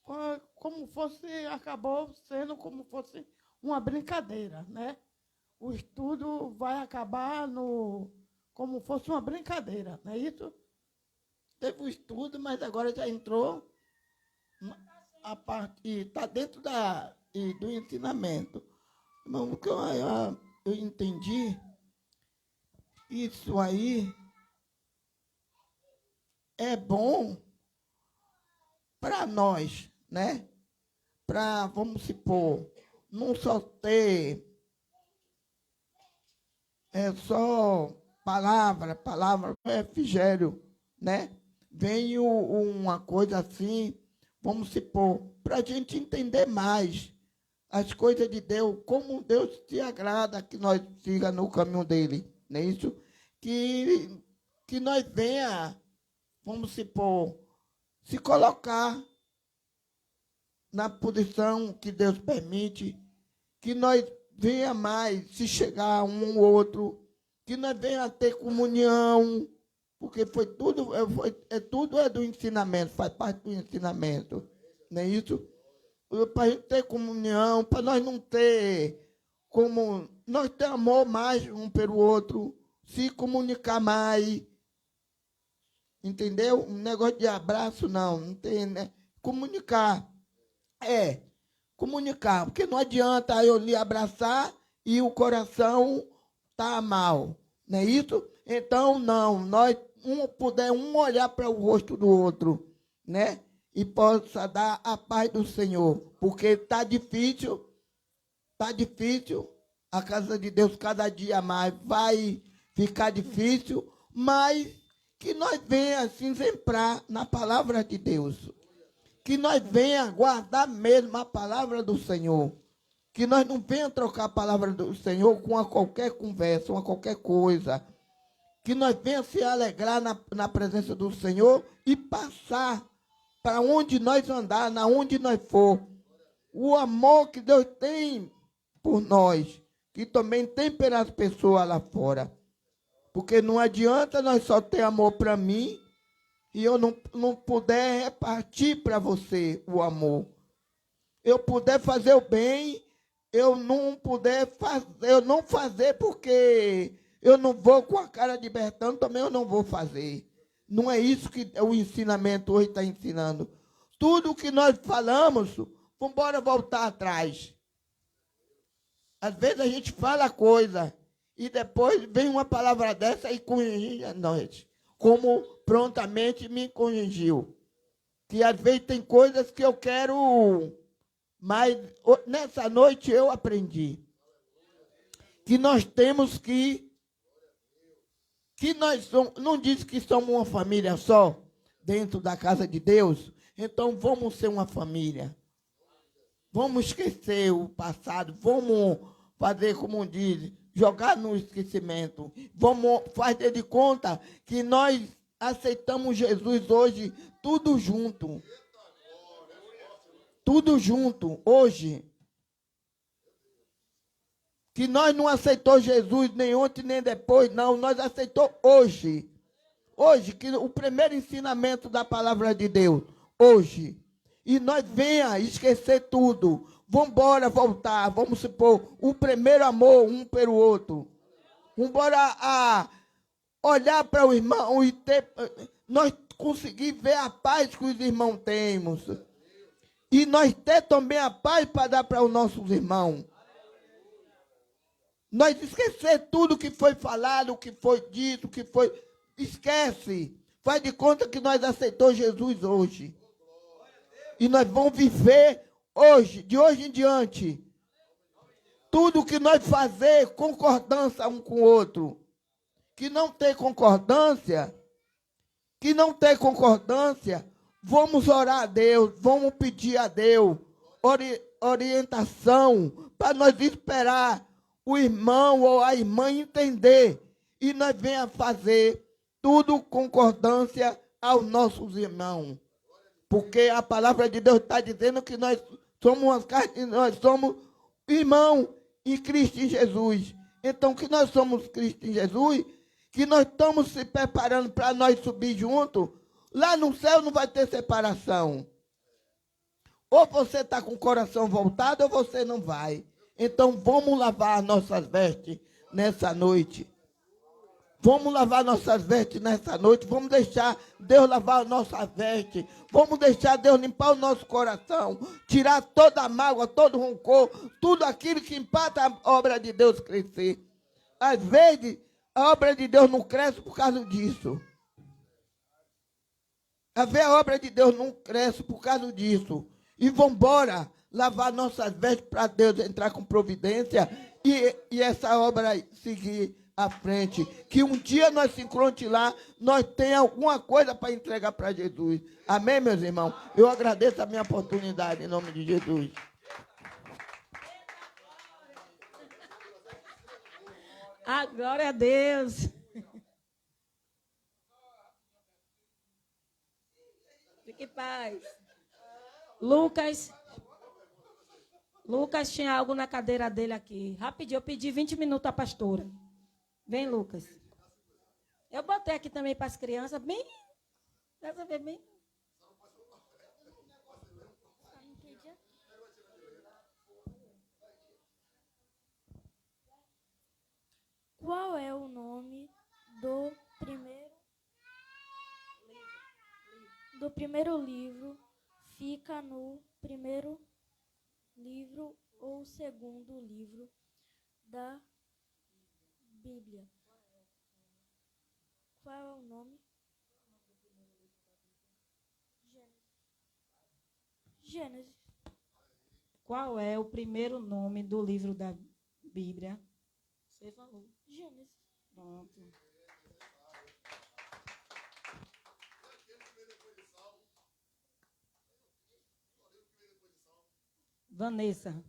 Speaker 9: Foi como fosse, acabou sendo como fosse uma brincadeira, né? O estudo vai acabar como fosse uma brincadeira, não é isso? Teve o estudo, mas agora já entrou a parte, está dentro do ensinamento. Irmão, o que eu entendi, isso aí é bom para nós, né? para, vamos supor, não só ter só palavra, refrigério, né? Vem uma coisa assim, vamos supor, para a gente entender mais as coisas de Deus, como Deus se agrada que nós siga no caminho dele, não é isso? Que nós venha, vamos supor, se colocar na posição que Deus permite, que nós venha mais se chegar um ou outro, que nós venha ter comunhão, porque foi tudo, tudo é do ensinamento, faz parte do ensinamento, não é isso? Para a gente ter comunhão, para nós não ter como nós ter amor mais um pelo outro, se comunicar mais, entendeu? Um negócio de abraço, não tem, né? Comunicar. Comunicar, porque não adianta eu lhe abraçar e o coração tá mal, não é isso? Então, não, nós puder olhar para o rosto do outro, né? E possa dar a paz do Senhor, porque está difícil, a casa de Deus cada dia mais vai ficar difícil, mas que nós venha se exemplar na palavra de Deus, que nós venha guardar mesmo a palavra do Senhor, que nós não venha trocar a palavra do Senhor com qualquer conversa, com qualquer coisa, que nós venha se alegrar na presença do Senhor e passar para onde nós andar, na onde nós for, o amor que Deus tem por nós, que também tem pelas pessoas lá fora. Porque não adianta nós só ter amor para mim e eu não puder repartir para você o amor. Eu puder fazer o bem, eu não fazer porque eu não vou com a cara de Bertão, também eu não vou fazer. Não é isso que o ensinamento hoje está ensinando. Tudo que nós falamos, vamos embora voltar atrás. Às vezes a gente fala coisa e depois vem uma palavra dessa e corrige a nós, como prontamente me corrigiu. Que às vezes tem coisas que eu quero, mas nessa noite eu aprendi que nós temos que nós somos, não diz que somos uma família só, dentro da casa de Deus, então vamos ser uma família. Vamos esquecer o passado, vamos fazer, como diz, jogar no esquecimento. Vamos fazer de conta que nós aceitamos Jesus hoje, tudo junto. Tudo junto, hoje. Que nós não aceitamos Jesus nem ontem nem depois, não. Nós aceitamos hoje. Hoje, que o primeiro ensinamento da palavra de Deus, hoje. E nós venha esquecer tudo. Vamos embora voltar, vamos supor, o primeiro amor um pelo outro. Vamos embora olhar para o irmão e nós conseguir ver a paz que os irmãos temos. E nós ter também a paz para dar para os nossos irmãos. Nós esquecer tudo que foi falado, o que foi dito, o que foi... Esquece. Faz de conta que nós aceitamos Jesus hoje. E nós vamos viver hoje, de hoje em diante. Tudo que nós fazer, concordância um com o outro. Que não tem concordância, vamos orar a Deus, vamos pedir a Deus orientação para nós esperar o irmão ou a irmã entender e nós venha fazer tudo concordância aos nossos irmãos. Porque a palavra de Deus está dizendo que nós somos irmãos em Cristo Jesus. Então, que nós somos Cristo em Jesus, que nós estamos se preparando para nós subir junto, lá no céu não vai ter separação. Ou você está com o coração voltado ou você não vai. Então, vamos lavar nossas vestes nessa noite. Vamos lavar nossas vestes nessa noite. Vamos deixar Deus lavar nossas vestes. Vamos deixar Deus limpar o nosso coração. Tirar toda a mágoa, todo o rancor, tudo aquilo que empata a obra de Deus crescer. Às vezes, a obra de Deus não cresce por causa disso. Às vezes, a obra de Deus não cresce por causa disso. E vamos embora
Speaker 10: lavar nossas vestes para Deus entrar com providência e essa obra seguir à frente. Que um dia nós se encontre lá, nós tenhamos alguma coisa para entregar para Jesus. Amém, meus irmãos? Eu agradeço a minha oportunidade em nome de Jesus.
Speaker 1: Ah, glória a Deus. Fique em paz. Lucas tinha algo na cadeira dele aqui. Rapidinho, eu pedi 20 minutos à pastora. Vem, Lucas. Eu botei aqui também para as crianças, bem. Dessa vez, bem.
Speaker 2: Qual é o nome do primeiro livro? Fica no primeiro livro ou segundo livro da Bíblia? Qual é o nome? Gênesis.
Speaker 1: Qual é o primeiro nome do livro da Bíblia? Você falou.
Speaker 2: Gênesis.
Speaker 1: Pronto. Vanessa.